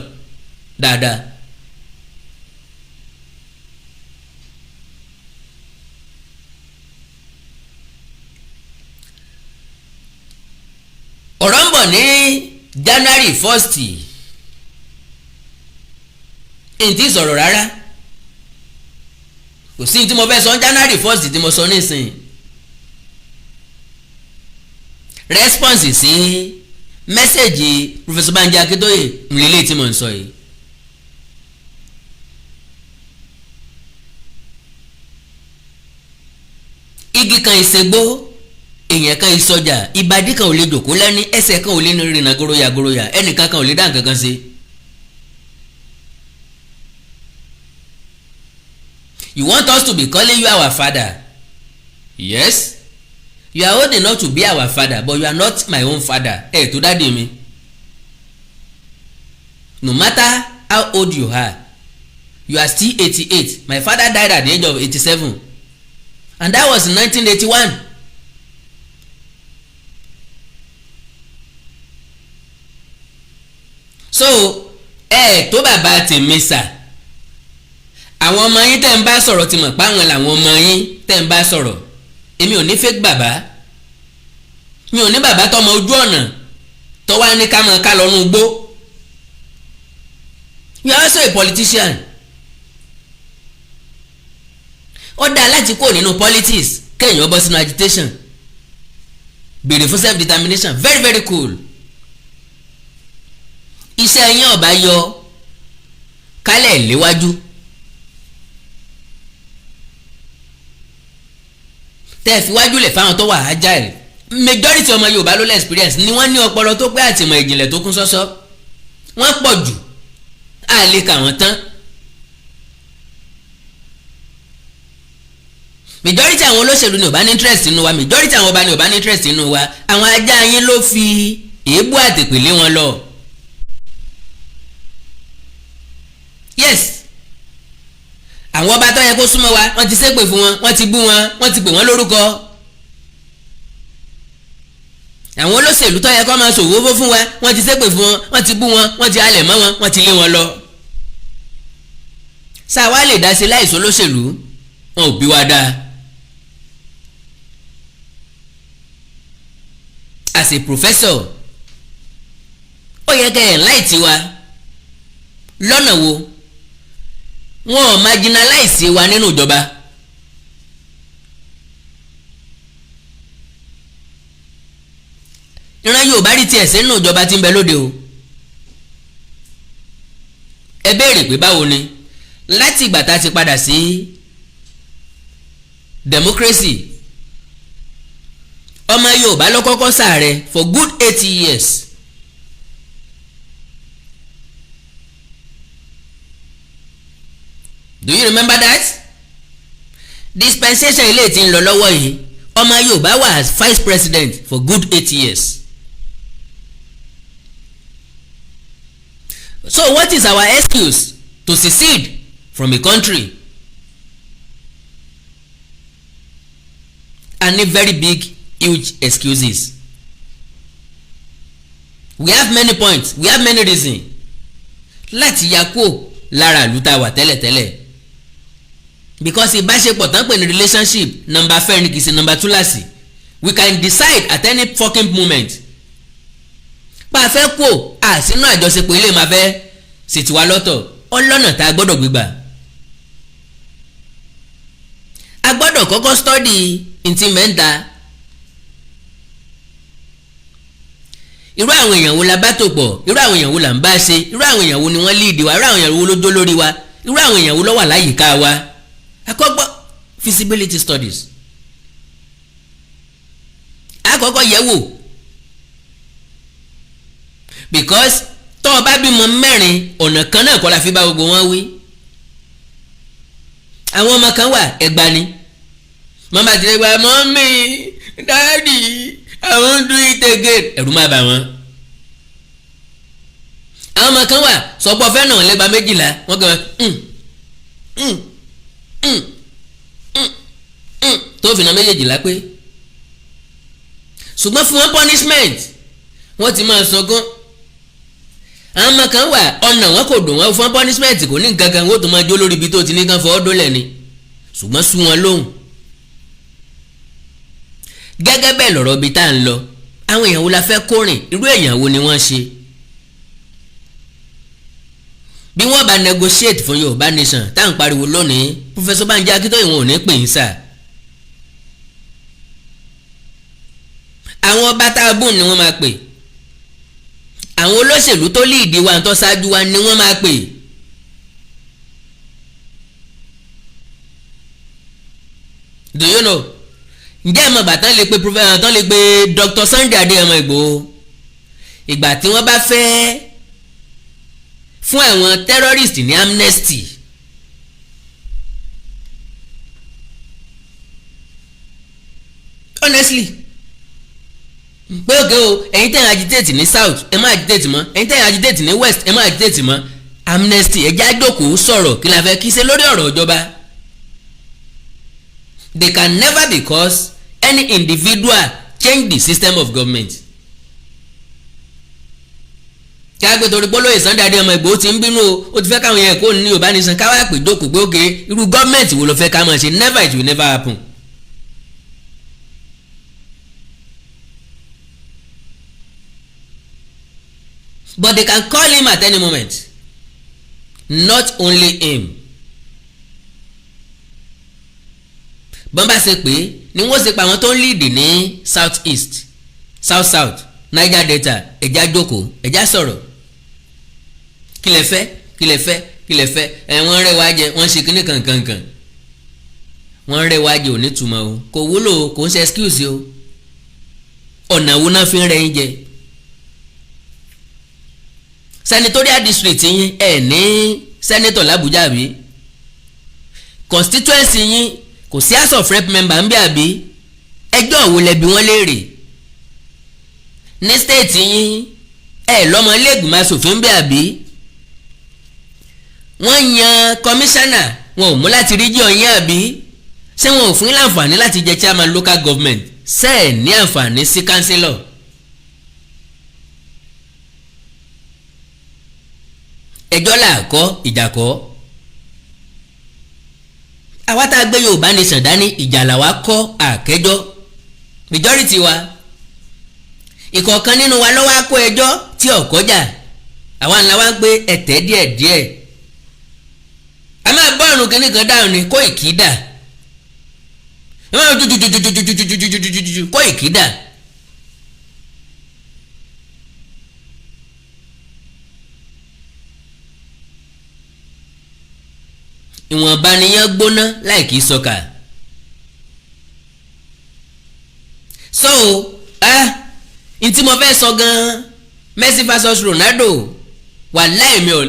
dáadáa. Ọ̀rọ̀ ń bọ̀ ní January 1st n tí sọ̀rọ̀ rárá, kò sí tí mo fẹ́ sọ January 1st tí mo sọ nísìnyí. Response sí mẹ́sẹ̀gì Professor Banji Akintoye nílé tí mo ń sọ yìí. Igi kan ìṣègbó, èèyàn kan ìsọjà, ìbàdí kan ò lè jòkó lẹ́ni, ẹsẹ̀ kan ò lè rìnà goroya ẹnìkan kan ò lè dá nǹkan kan sí. You want us to be calling you our father? Yes. You are old enough to be our father, but you are not my own father. Ẹ tó dáàdi mi. No matter how old you are, you are still 88. My father died at the age of 87, and that was in 1981. So ẹ tó bàbá tèmi sà. Àwọn ọmọ yín tẹ́ ń bá sọ̀rọ̀ ti mọ̀ páwọn làwọn ọmọ yín tẹ́ ń bá sọ̀rọ̀. Èmi ò ní fake bàbá, mi ò ní bàbá tọmọ ojú ọ̀nà tó wá ní ká mọ̀ ká lọ́nu gbó. You are also a politician. ó dáa láti kó nínú politics kéèyàn bọ́ sínú agitation béèrè fún self determination very very cool. iṣẹ́ yín ọ̀bá yọ kálẹ̀ léwájú tẹ́ fi wájú lẹ̀ fáwọn tó wà agile. Majority ọmọ Yorùbá ló lẹ́ experience ni wọ́n ní ọpọlọ tó pé àtìmọ̀ ìjìnlẹ̀ tó kún sọ́sọ́ wọ́n pọ̀ jù á lè kà wọ́n tán. Majority àwọn olóṣèlú ni ò bá ní interest nínú wa, majority àwọn ọba ni ò bá ní interest nínú wa. Àwọn ajá yín ló fi èébú àtèpèlé wọn lọ. Yes, àwọn ọba tó yẹ kó súnmọ́ wa wọ́n ti ṣépè fún wọn, wọ́n ti bú wọn, wọ́n ti pè wọ́n lórúkọ. Àwọn olóṣèlú tó yẹ kó máa ṣòwò fún wa wọ́n ti ṣépè fún wọn, wọ́n ti bú wọn, wọ́n ti halẹ̀ mọ́ wọn, wọ́n ti lé wọn lọ. Ṣá wa lè dá sí láìsí olóṣèlú? Wọn ò bí wa dáa. As a professor ó yẹ kẹ́ ẹ̀ láì tiwa lọ́nà wo wọn ò marginalize wa nínú ìjọba. ìran Yorùbá rí tiẹ̀ sínú ìjọba tí ń bẹ lóde o. ẹ béèrè pé báwo ni láti ìgbà tá a ti padà sí democracy ọmọ Yorùbá ló kọ́kọ́ ṣààrẹ for good 80 years. Do you remember that? Dispensation ilé tí ń lọ lọ́wọ́ yìí ọmọ Yorùbá wà as vice president for good 8 years. So what is our excuse to secede from a country? I need very big huge excuses. We have many points, we have many reasons láti ya kó lára ìlú tá a wà tẹ́lẹ̀tẹ́lẹ̀. Because ìbáṣepọ̀ tán pè ní relationship number fẹ́ ni kì í ṣe number túláàsì. We can decide at any fucking moment. Bá a fẹ́ kó a sínú àjọṣepọ̀ ilé máa fẹ́ ṣètìwá lọ́tọ̀ ọlọ́nà tá a gbọ́dọ̀ gbégbà. A gbọ́dọ̀ kọ́kọ́ study intimenta. Irú àwọn èèyàn wo la bá tò pọ̀, irú àwọn èèyàn wo là ń bá ṣe, irú àwọn èèyàn wo ni wọ́n lead wa, irú àwọn èèyàn wo ló jó lórí wa, irú àwọn èèyàn wo ló wà láyìíká wa. Àkọ́kọ́ feasibility studies. Àkọ́kọ́ yẹ̀ wò because tó o bá bímọ mẹ́rin ọ̀nà kan náà kọ́ la fi bá gbogbo wọn wí. Àwọn ọmọ kan wà ẹgbà ni mama ti gba mọ́mí dáàdì àwọn do it again ẹ̀rù máa bà wọ́n. Àwọn ọmọ kan wà sọpọ̀ fẹ́ náà lẹ́gba 12 wọ́n kàn tó fi na 12 pé ṣùgbọ́n fún wọn punishment wọ́n ti máa sọgán. Àwọn ọmọ kan wà ọ̀nà wọn kò dùn wọn fún punishment kò ní nǹkan kan wọ́n tó máa jó lórí ibi tó ti ní kan fọ́ dólẹ̀ ni ṣùgbọ́n sú wọn lóhùn. Gẹ́gẹ́ bẹ́ẹ̀ lọ̀rọ̀ ibi tá à ń lọ àwọn èèyàn wo la fẹ́ kórìn irú èèyàn wo ni wọ́n ṣe. Bí wọ́n bá negotiate fún Yorùbá nation tá à ń pariwo lónìí Professor Banji Akintoye wọn ò ní pè ń sà. Àwọn ọba tá a bùn ni wọ́n máa pè. Àwọn olóṣèlú tó lead wa tó ṣáájú wa ni wọ́n máa pè. Do you know? Ǹjẹ́ ìmọ̀ bàtán lè pe professor tán lè pe Dr. Sunday Adéyẹmọ Ìgbòho ìgbà tí wọ́n bá fẹ́ fún àwọn terrorist ní amnesty. Honestly pé òkè o ẹ̀yin tẹ́ ẹ̀ agitate ní south ẹ má agitate mọ́ ẹ̀yin tẹ́ ẹ̀ agitate ní west ẹ má agitate mọ́ amnesty ẹ̀jẹ̀ àjòkó sọ̀rọ̀ kí la fẹ́ kí ṣe lórí ọ̀rọ̀ ìjọba. They can never because any individual change the system of government. Kí a gbé torí pólóyè Sunday Adéyẹmọ Ìgbòho ti ń bínú o ó ti fẹ́ káwọn yẹn kó ní Yorùbá nation káwá pè jókòó pé òkè irú gọ́ọ̀mẹ̀ntì wo ló fẹ́ ká máa ṣe never it will never happen. But they can call him at any moment. Not only him. bọ́n bá ṣe pé ni wọ́n ṣe pa àwọn tó ń lead ní south east south Niger Delta ẹ̀já jókòó ẹ̀já sọ̀rọ̀ kí lẹ fẹ́ wọ́n rẹ̀ wá jẹ wọ́n ṣe kíní kankankan wọ́n rẹ̀ wá jẹ ò ní túmọ̀ o kò wúlò kò ń ṣe excuse o ọ̀nà wo náà fi ń rẹ̀ yín jẹ senatorial district yín ẹ̀ ní senator l'Abuja àbí constituency yín kò sí house of rep member ń bí àbí ẹjọ́ wo lẹ bi wọ́n léèrè ní state yín ẹ̀ lọ́mọ ilé ìgbìmọ̀ asòfin ń bí àbí wọ́n yan commissioner wọn ò mú láti region yín àbí ṣé wọn ò fún yín láǹfààní láti jẹ chairman local government ṣé ẹ̀ ní àǹfààní sí councillor. ẹjọ́ là kọ́ ìjà kọ́ àwa tá a gbé Yorùbá nation dání ìjà làwa kọ́ àkẹ́jọ́ majority wa ìkọ̀ọ̀kan nínú wa lọ́wọ́ á kó ẹjọ́ tí ọ̀kọ́jà àwa ńlá wa ń gbé ẹ̀tẹ́ díẹ̀díẹ̀ a máa bọ́ ọ̀run kínní kan dáhùn ni kó ìkídà kó ìkídà ìwọ̀nba niyẹn gbóná láì kìí sọkà so n tí mo fẹ́ sọ gan-an Messi vs Ronaldo wà láì mi ò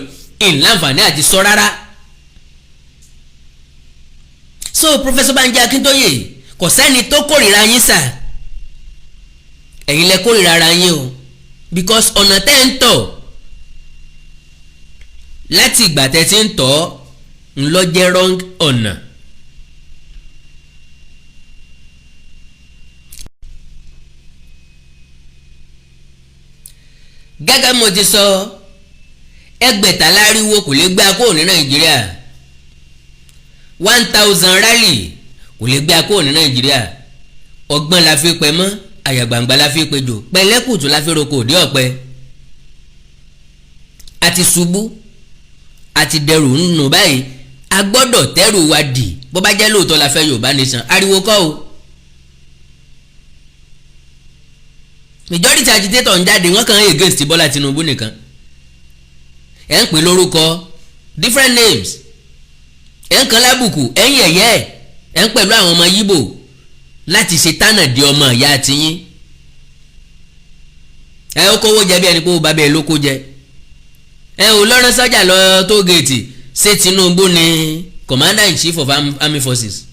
láǹfààní àti sọ rárá so Professor Banji Akintoye kò sẹ́ni tó kórìíra yín sà ẹ̀yin lẹ kórìíra ara yín o because ọ̀nà tẹ́ ń tọ̀ láti ìgbà tẹ́ ti ń tọ̀ ńlọ jẹ́ wrong ọ̀nà. gẹ́gẹ́ mo ti sọ ẹgbẹ̀ta láriwo kò lè gbé akóò ní Nàìjíríà 1000 rally kò lè gbé akóò ní Nàìjíríà ọgbọ́n la fi pẹ́ mọ́ àyàgbàǹgbà la fi pejò pẹ̀lẹ́kùtù la fi roko òdì ọ̀pẹ àti ṣubú àti dẹrù nínú báyìí a gbọ́dọ̀ tẹ́rù wa dì bó bá jẹ́ lóòótọ́ la fẹ́ Yorùbá nation ariwo kọ́ o majority agitator ń jáde wọ́n kàn ń against Bọ́lá Tinubu nìkan ẹ̀ ń pè lórúkọ different names ẹ̀ ń kan lábùkù ẹ̀ ń yẹ̀yẹ́ ẹ̀ ń pẹ̀lú àwọn ọmọ Yíbò láti ṣe tánà di ọmọ ìyá àtìyín ẹ̀ ó kówó jẹ bí ẹni pé ó bá bẹ́ẹ̀ ló kó jẹ ẹ̀ ò lọ́rán sọ́jà lọ tó géètì ṣé Tinubu ni commander in chief of armed forces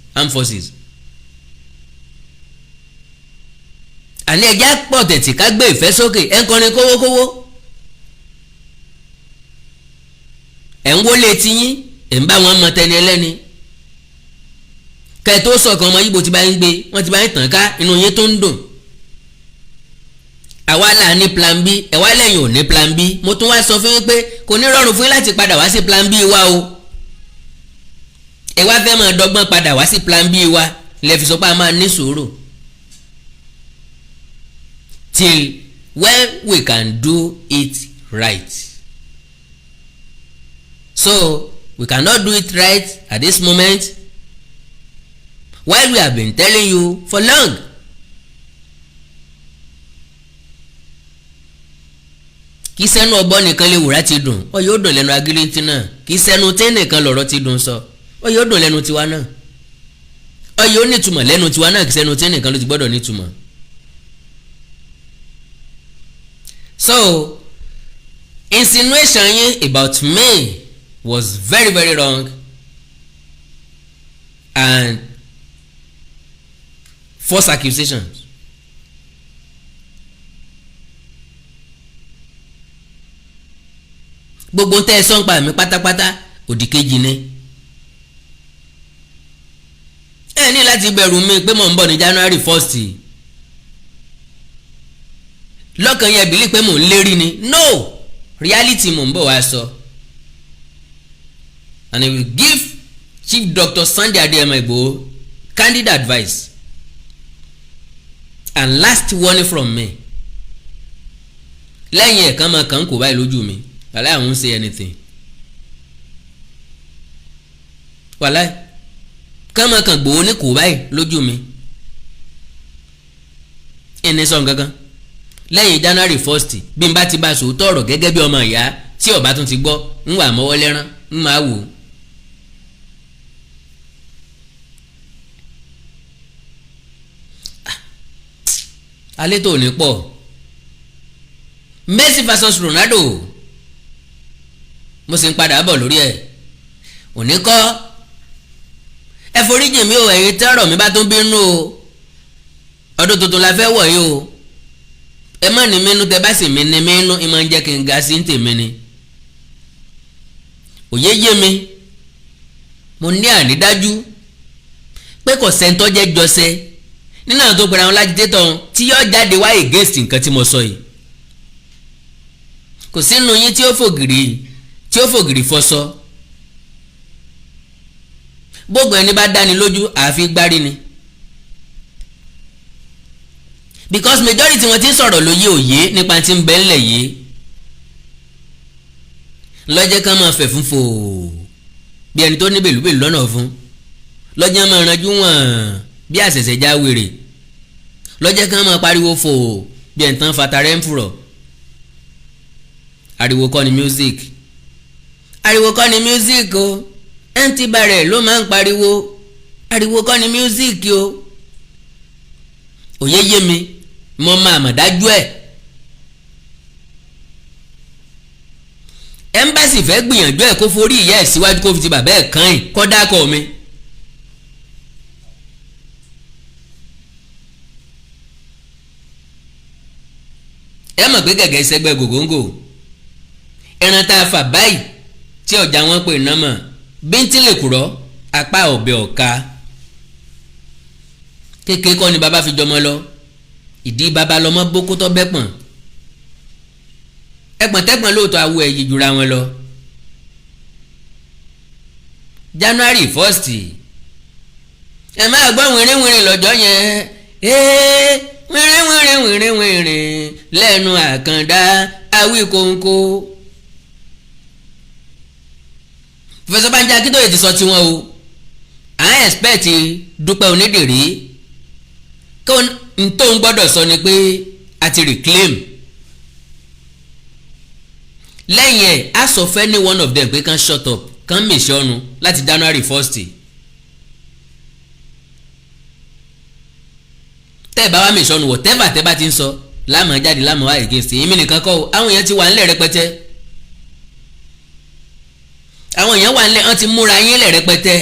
àní ẹja pọ̀ tẹ̀tì ká gbé ìfẹ́ sókè ẹ̀ ń kọrin kówókówó ẹ̀ ń wọlé tiyín ẹ̀ ń bá wọn mọ tẹni ẹlẹ́ni kẹ́ẹ̀ tó sọ̀kan ọmọ Yíbo ti bá ń gbé wọ́n ti bá ń tàn ká inú yín tó ń dùn àwa là ní plan B ẹ̀ wá lẹ́yìn ò ní plan B mo tún wá sọ fún yín pé kò ní rọrùn fún yín láti padà wá sí plan B wa o ẹ̀ wá fẹ́ máa dọ́gbọ́n padà wá sí plan B wa lẹ́ fi sọ pé a máa ní sùúrù till when we can do it right. So we cannot do it right at this moment while we have been telling you for long. Kì í sẹ́nu ọgbọ́n nìkan lè wùrà ti dùn ó yóò dùn lẹ́nu agilintí náà kì í sẹ́nu tí nìkan lọ̀rọ̀ ti dùn sọ ó yóò dùn lẹ́nu tiwa náà ó yóò nítumọ̀ lẹ́nu tiwa náà kì í sẹ́nu tí nìkan ló ti gbọ́dọ̀ nítumọ̀. So insinuation yín about me was very very wrong and false accusations. Gbogbo tẹ́ ẹ sọ ń pa mi pátápátá òdì kejì ni ẹ ní láti bẹ̀rù mi pé mò ń bọ̀ ní January 1st lọ́kàn yẹn bìlí pé mò ń lérí ni no reality mò ń bọ̀ wá sọ and I will give Chief Dr. Sunday Adeyemo Igboho candid advice and last warning from me lẹ́yìn ẹ̀kan máa kàn kó báyìí lójú mi wàláì I won't say anything wàláì kánmọ́ kan gbòó ní kò báyìí lójú mi ẹni sọ gangan lẹ́yìn January 1st bí n bá ti bá sòótọ́ ọ̀rọ̀ gẹ́gẹ́ bí ọmọ ìyá tí ọba tún ti gbọ́ ń wà mọ́wọ́ lẹ́rán ń máa wò ó. alẹ́ tó ní pọ̀ Messi vs Ronaldo mo sì ń padà bọ̀ lórí ẹ̀ òní kọ́ ẹ foríjì mi ò ẹ̀yin tẹ́rọ̀ mi bá tún bínú o ọdún tuntun la fẹ́ wọ̀ yìí o ẹ má ní mínú tẹ bá sì mí ní mínú ẹ máa ń jẹ́ kí n ga sí ń tèmi ni òye yé mi mo ní àrídájú pé kò sẹ́ńtọ́ jẹ́ jọsẹ́ nínú àwọn tó gbéra wọn lájítétọ̀ tí yóò jáde wá against nǹkan tí mo sọ yìí kò sínú yín tí ó fògìrì fọṣọ gbogbo ẹni bá dáni lójú àfi gbárí ni because majority wọn ti ń sọ̀rọ̀ lóye òye nípa tí ń bẹ ńlẹ̀ yìí lọ́jẹ́ kan máa fẹ̀ fún fò bí ẹni tó ní bèlúbèlú lọ́nà fún lọ́jẹ́ máa ranjú wọ̀n bí àṣẹ̀ṣẹ̀ já wèrè lọ́jẹ́ kan máa pariwo fò bí ẹ̀ ń tán fatarẹ́ ń fùrọ̀ ariwo kọ́ ni music o ẹ̀ǹtí barẹ̀ ló máa ń pariwo ariwo kọ́ ni music o òye yé mi mo máa mọ̀ dájú ẹ̀ ẹ̀ńbàsì fẹ́ gbìyànjú ẹ̀ kó forí ìyá ẹ̀ síwájú kó fi ti bàbá ẹ̀ kàn ẹ̀ kọ́ dákọ̀ mi. ẹ mọ̀ pé gẹ̀gẹ́ sẹ́gbẹ́ gògóńgò ẹran tá a fà báyìí tí ọjà wọn pè ná mọ̀ bíntín lè kúrọ́ apá ọ̀bẹ ọ̀ka kékeré kọ́ ni bàbá fi jọmọ lọ ìdí bàbá lọmọ bókótọ́ bẹ́pọ̀n ẹpọ̀n tẹ́pọ̀n lóòótọ́ awọ ẹ̀yìn jura wọn lọ January 1st ẹ máa gbọ́ wìrìwìrì lọ́jọ́ yẹn wìrìwìrì lẹ́nu àkàndá Awikonko. Professor Banji Akintoye ti sọ tiwọn o à ń expect Dúpẹ́ Onídìrí kó n tó ń gbọ́dọ̀ sọ ni pé a ti reclaim lẹ́yìn ẹ̀ a sọ fẹ́ ní one of them pé kàn shut up kàn mèsì ọ̀run láti January 1st tẹ́ ẹ̀ bá wá mèsì ọ̀run whatever tẹ́ bá ti ń sọ láàmú jáde láàmú wá against èmi nìkan kọ́ o àwọn èèyàn ti wà nílẹ̀ rẹpẹtẹ àwọn èèyàn wà nílẹ̀ wọ́n ti múra yín lẹ̀ rẹpẹtẹ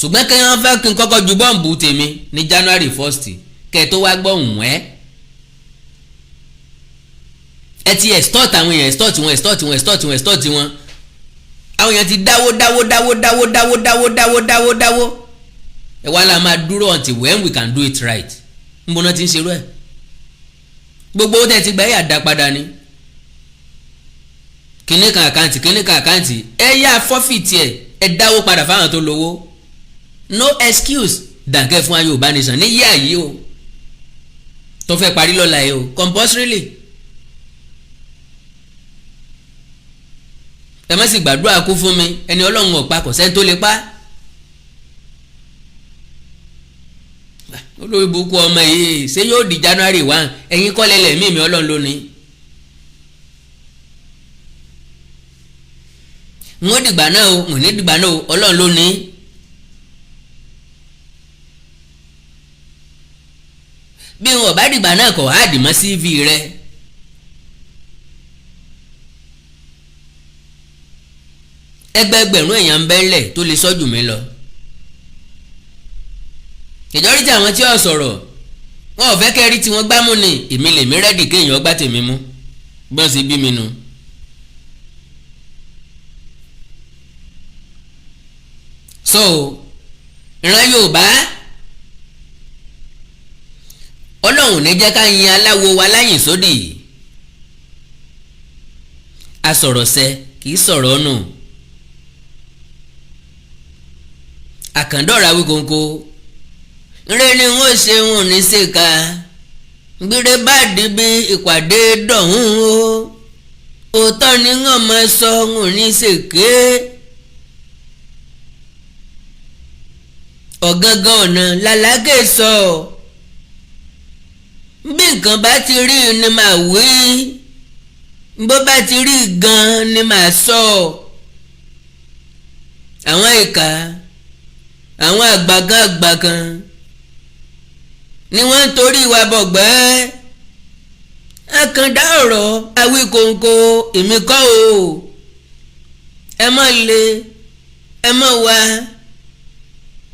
ṣùgbọ́n kí wọ́n fẹ́ kí n kọ́kọ́ ju bọ́ǹbù tèmi ní January 1st kẹ́ ẹ tó wá gbọ́ ẹ ti extort àwọn èèyàn extort wọn àwọn èèyàn ti dáwó ẹ wá la máa dúró until when we can do it right ń bọ́ná ti ń ṣerú ẹ̀ gbogbo ó tẹ̀ ti gbà yà dá padà ni kíní kan àkáǹtì ẹ yá fọ́fìtì ẹ dáwó padà fáwọn tó lówó no excuse dànkẹ́ fún Yorùbá nation ní yíyá yìí o tó fẹ́ parí lọ́la yìí o compulsorily ẹ má sì gbàdúrà kú fún mi ẹni Ọlọ́run ọ̀pá kò sẹ́ni tó lè pa olórí burúkú ọmọ yìí ṣé yóò di January 1 ẹ̀yin kọ́lẹ̀ lẹ́mí mi Ọlọ́run ló ní. n ó dìgbà náà o n ò ní dìgbà náà o Ọlọ́run ló ní. bí wọn ò bá dìgbà náà kọ̀ á dì mọ́ CV rẹ. ẹgbẹẹgbẹ̀rún èèyàn ń bẹ́ńlẹ̀ tó lè sọ́jú mi lọ. ìjọ́rí tí àwọn tí ò sọ̀rọ̀ wọn ò fẹ́ kẹ́rí tí wọ́n gbámú ni èmi lèmi rẹ́dì kéèyàn gbá tèmi mú gbọ́n sí bí mi nu. so ìran Yorùbá Ọlọ́run ní jẹ́ ká yin aláwo wa láyìn sódì asọ̀rọ̀sẹ kì í sọ̀rọ̀ nù àkàndọ̀rọ̀ Awikonko nre ni wọ́n ṣe wọn ní ṣèkà gbére bá dìbí ìpàdé dọ̀hún o òótọ́ ni wọ́n máa sọ wọn ní ṣèké ọ̀gangan ọ̀nà làlágẹ̀ sọ bí nǹkan bá ti rí ni màá wí bó bá ti rí gan ni màá sọ àwọn ìka àwọn àgbàkan ni wọ́n ń torí wa bọ̀gbẹ́ àkàndá ọ̀rọ̀ Awikonko èmi kọ́ o ẹ mọ̀ lé ẹ mọ̀ wá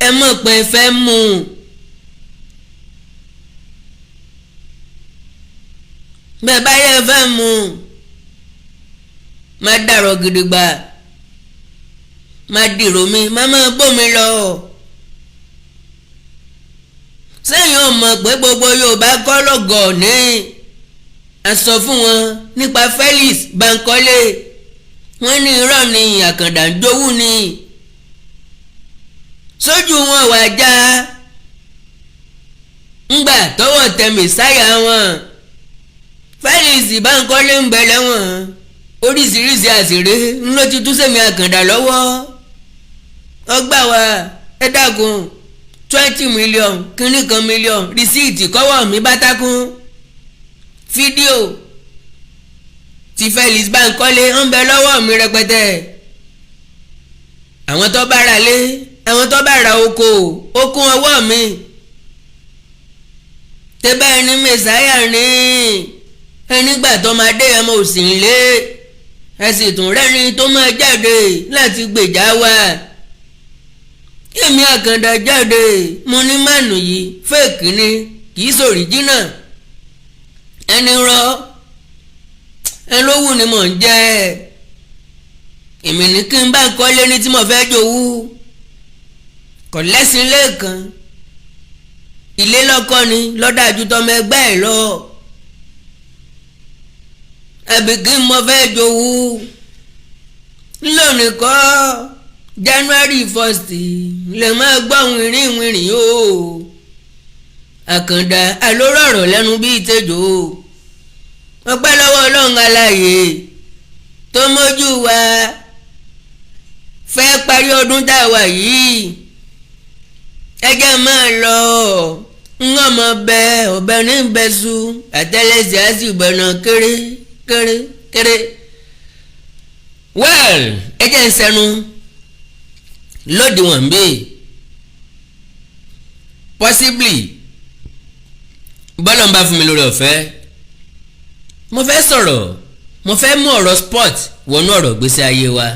ẹ mọ̀ pé fẹ́ mú bẹ́ẹ̀ bá yẹ fẹ́ mú má dàrọ̀ gidigba má dìrò mi má má bómi lọ sẹ́yìn ọmọ pé gbogbo Yorùbá kọ́ lọ́gọ̀ọ́ ní a sọ fún wọn nípa Felix Bankole wọ́n ní irọ́ ni àkàndá ń jowú ni sójú wọn wà já ńgbà tọwọ́ tẹ mẹ́sáyà wọn Felix Bankole ń bẹ lẹ́wọ̀n oríṣiríṣi àṣírí ńlọ ti tú sẹ́mi àkàndá lọ́wọ́ ọgbà wa ẹ dákun 20 million kínní kan million rìsíìtì kọ́wọ́ mi bá tákún fídíò tí Felix Bankole ń bẹ lọ́wọ́ mi rẹpẹtẹ àwọn tó bá ra lé àwọn tó bá ra oko okun ọwọ́ mi tẹ́bẹ́ ẹni mẹ́sáyà ní ẹnigbà tó máa dé ẹmọ òsì ńlé ẹ sì tún rẹ́ni tó máa jáde láti gbèjà wa èmi àkàndá jáde mo ní mànù yìí fẹ́ẹ̀kì ni kì í sòríjínà ẹni rọ ẹ lówù ni mò ń jẹ èmi ní kí n bá kọ́lé ní tí mo fẹ́ jowú kò lẹ́sìn lẹ́ẹ̀kan ilé lọ́kọ́ ni lọ́dájú tọmọ ẹgbẹ́ ẹ̀ lọ àbí kí n mo fẹ́ jowú lónìí kọ́ January 1st lè máa gbọ́ wìrìwìrì o àkàndá alórọ̀rọ̀ lẹ́nu bíi tẹ́jọ́ ọpẹ́ lọ́wọ́ Ọlọ́run aláàyè tó mójú wa fẹ́ parí ọdún tá a wà yìí ẹjẹ́ máa lọ ń ọmọ bẹ ọbẹ ní bẹ́sù àtẹ́lẹsẹ̀ á sì gbọ̀nà kéré kéré kéré well ẹjẹ́ ń sẹnu lódiwọ̀n bíi possibly bọ́lọ̀ ń bá fún mi lórí ọ̀fẹ́ mo fẹ́ sọ̀rọ̀ mo fẹ́ mú ọ̀rọ̀ sport wọnú ọ̀rọ̀ gbèsè ayé wa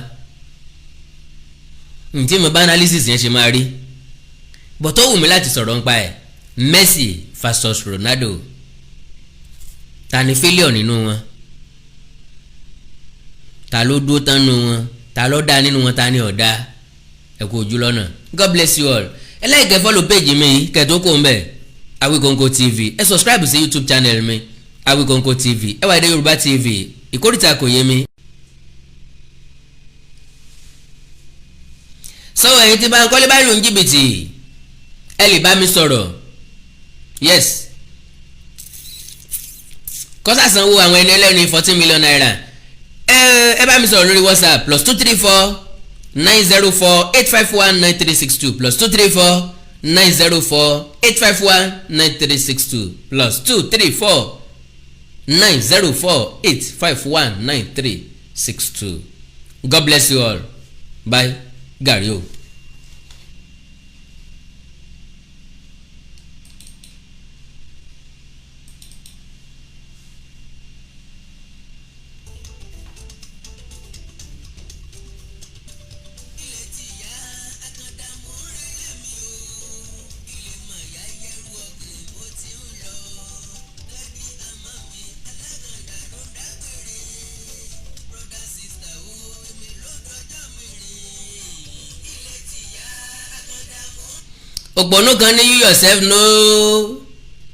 ntí mo bá analysis yẹn ṣe máa rí bọ̀ tó wù mí láti sọ̀rọ̀ nípa ẹ̀ Messi versus Ronaldo ta ni failure nínú wọn ta ló dúró tán nínú wọn ta ló dá nínú wọn ta ni ọ̀dá ẹ kú ojú lọ́nà God bless you all ẹ like ẹ follow page mi kẹ̀tọ́ kò ń bẹ̀ Awikonko TV ẹ subscribe sí YouTube channel mi Awikonko TV ẹ wá dé Yoruba TV ìkórìtà kò yé mi. sọ́wọ́ ẹ̀yin tí Bankole bá lù ń jìbìtì ẹ lè bá mi sọ̀rọ̀ yes kọ́sà sanwó àwọn ẹni ẹlẹ́ni 14 million naira ẹ bá mi sọ̀rọ̀ lórí WhatsApp +234 904 851 9362 +234 904 851 9362 +234 904 851 9362. God bless you all. Bye. Gary o. òpònú kan ní you yourself know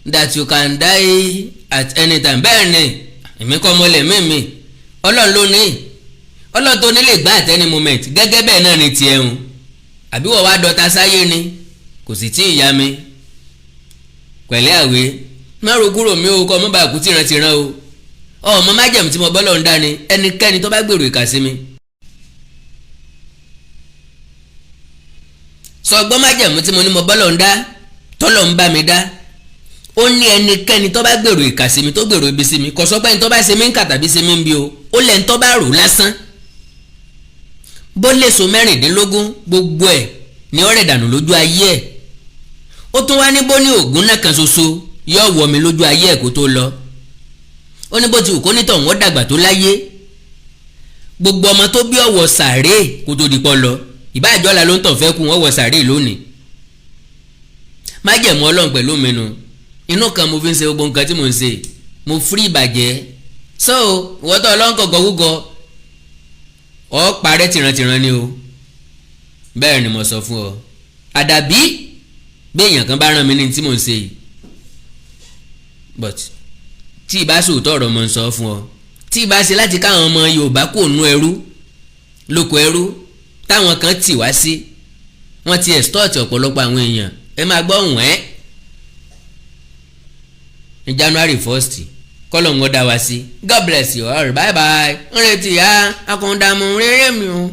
that you can die at any time bẹ́ẹ̀ ni èmi kọ́ mo lè mímì ọlọ́run ló ní ọlọ́run tó ní lè gbá at any moment gẹ́gẹ́ bẹ́ẹ̀ náà ni tiẹ̀ ń àbí wọ́n wá dọ́ta sáyé ni kò sì tí ì yá mi pẹ̀lẹ́ àwé má rogúrò mi o kọ́ ọmọ bá kú tìrantìran o ọmọ májẹ̀mú tí mo bọ́ lọ́run dání ẹnikẹ́ni tó bá gbèrò ìkà sí mi. sọ gbọ́n májẹ̀mú tí mo ní mo bọ́lọ̀ ń dá tọ́lọ̀ ń bá mi dá ó ní ẹnikẹ́ni tó bá gbèrò ìkà sí mi tó gbèrò ibi sí mi kò sọ pé ẹni tó bá ṣe mí ń kà tàbí ṣe mí ń bí o ó lẹ́ni tó bá rò lásán bó lè so mẹ́rìndínlógún gbogbo ẹ̀ ní ọ̀rẹ́ dànù lójú ayé ẹ̀ ó tún wá ní bó ní ògùn náà kan ṣoṣo yóò wọ̀ mí lójú ayé ẹ̀ kó tó lọ ó ní bó ti wù kó nítọ̀ wọ́n dàgbà tó láyé gbogbo ọmọ tó bí ọ̀wọ̀ sàárè kó tó di pọ́ lọ ìbáàjọ́la ló ń tàn fẹ́ kú wọ́n wọ̀ sàárè lónìí májẹ̀mú ọlọ́run pẹ̀lú mi nu inú kan mo fi ń ṣe gbogbo nǹkan tí mo ń ṣe mo fírí ìbàjẹ́ so ìwọ́tọ̀ ọlọ́run kọ̀ọ̀kan wúgọ ọ parẹ́ tìrantìran ni o bẹ́ẹ̀ ni mo sọ fún ọ àdàbí bí èèyàn kan bá rán mi ní tí mo ń ṣe yìí but tí ìbá sòótọ́ ọ̀rọ̀ mo ń sọ fún ọ tí ìbá ṣe láti káwọn ọmọ Yorùbá kò nú ẹrú lóko ẹrú táwọn kan tì wá sí wọ́n ti extort ọ̀pọ̀lọpọ̀ àwọn èèyàn ẹ máa gbọ́ ọ̀hún ẹ́ ní January 1st kọ́lọ̀ ń wọ́n dá wa sí God bless you all bye bye ń retí ya akọ̀ǹdàmú rere mi o.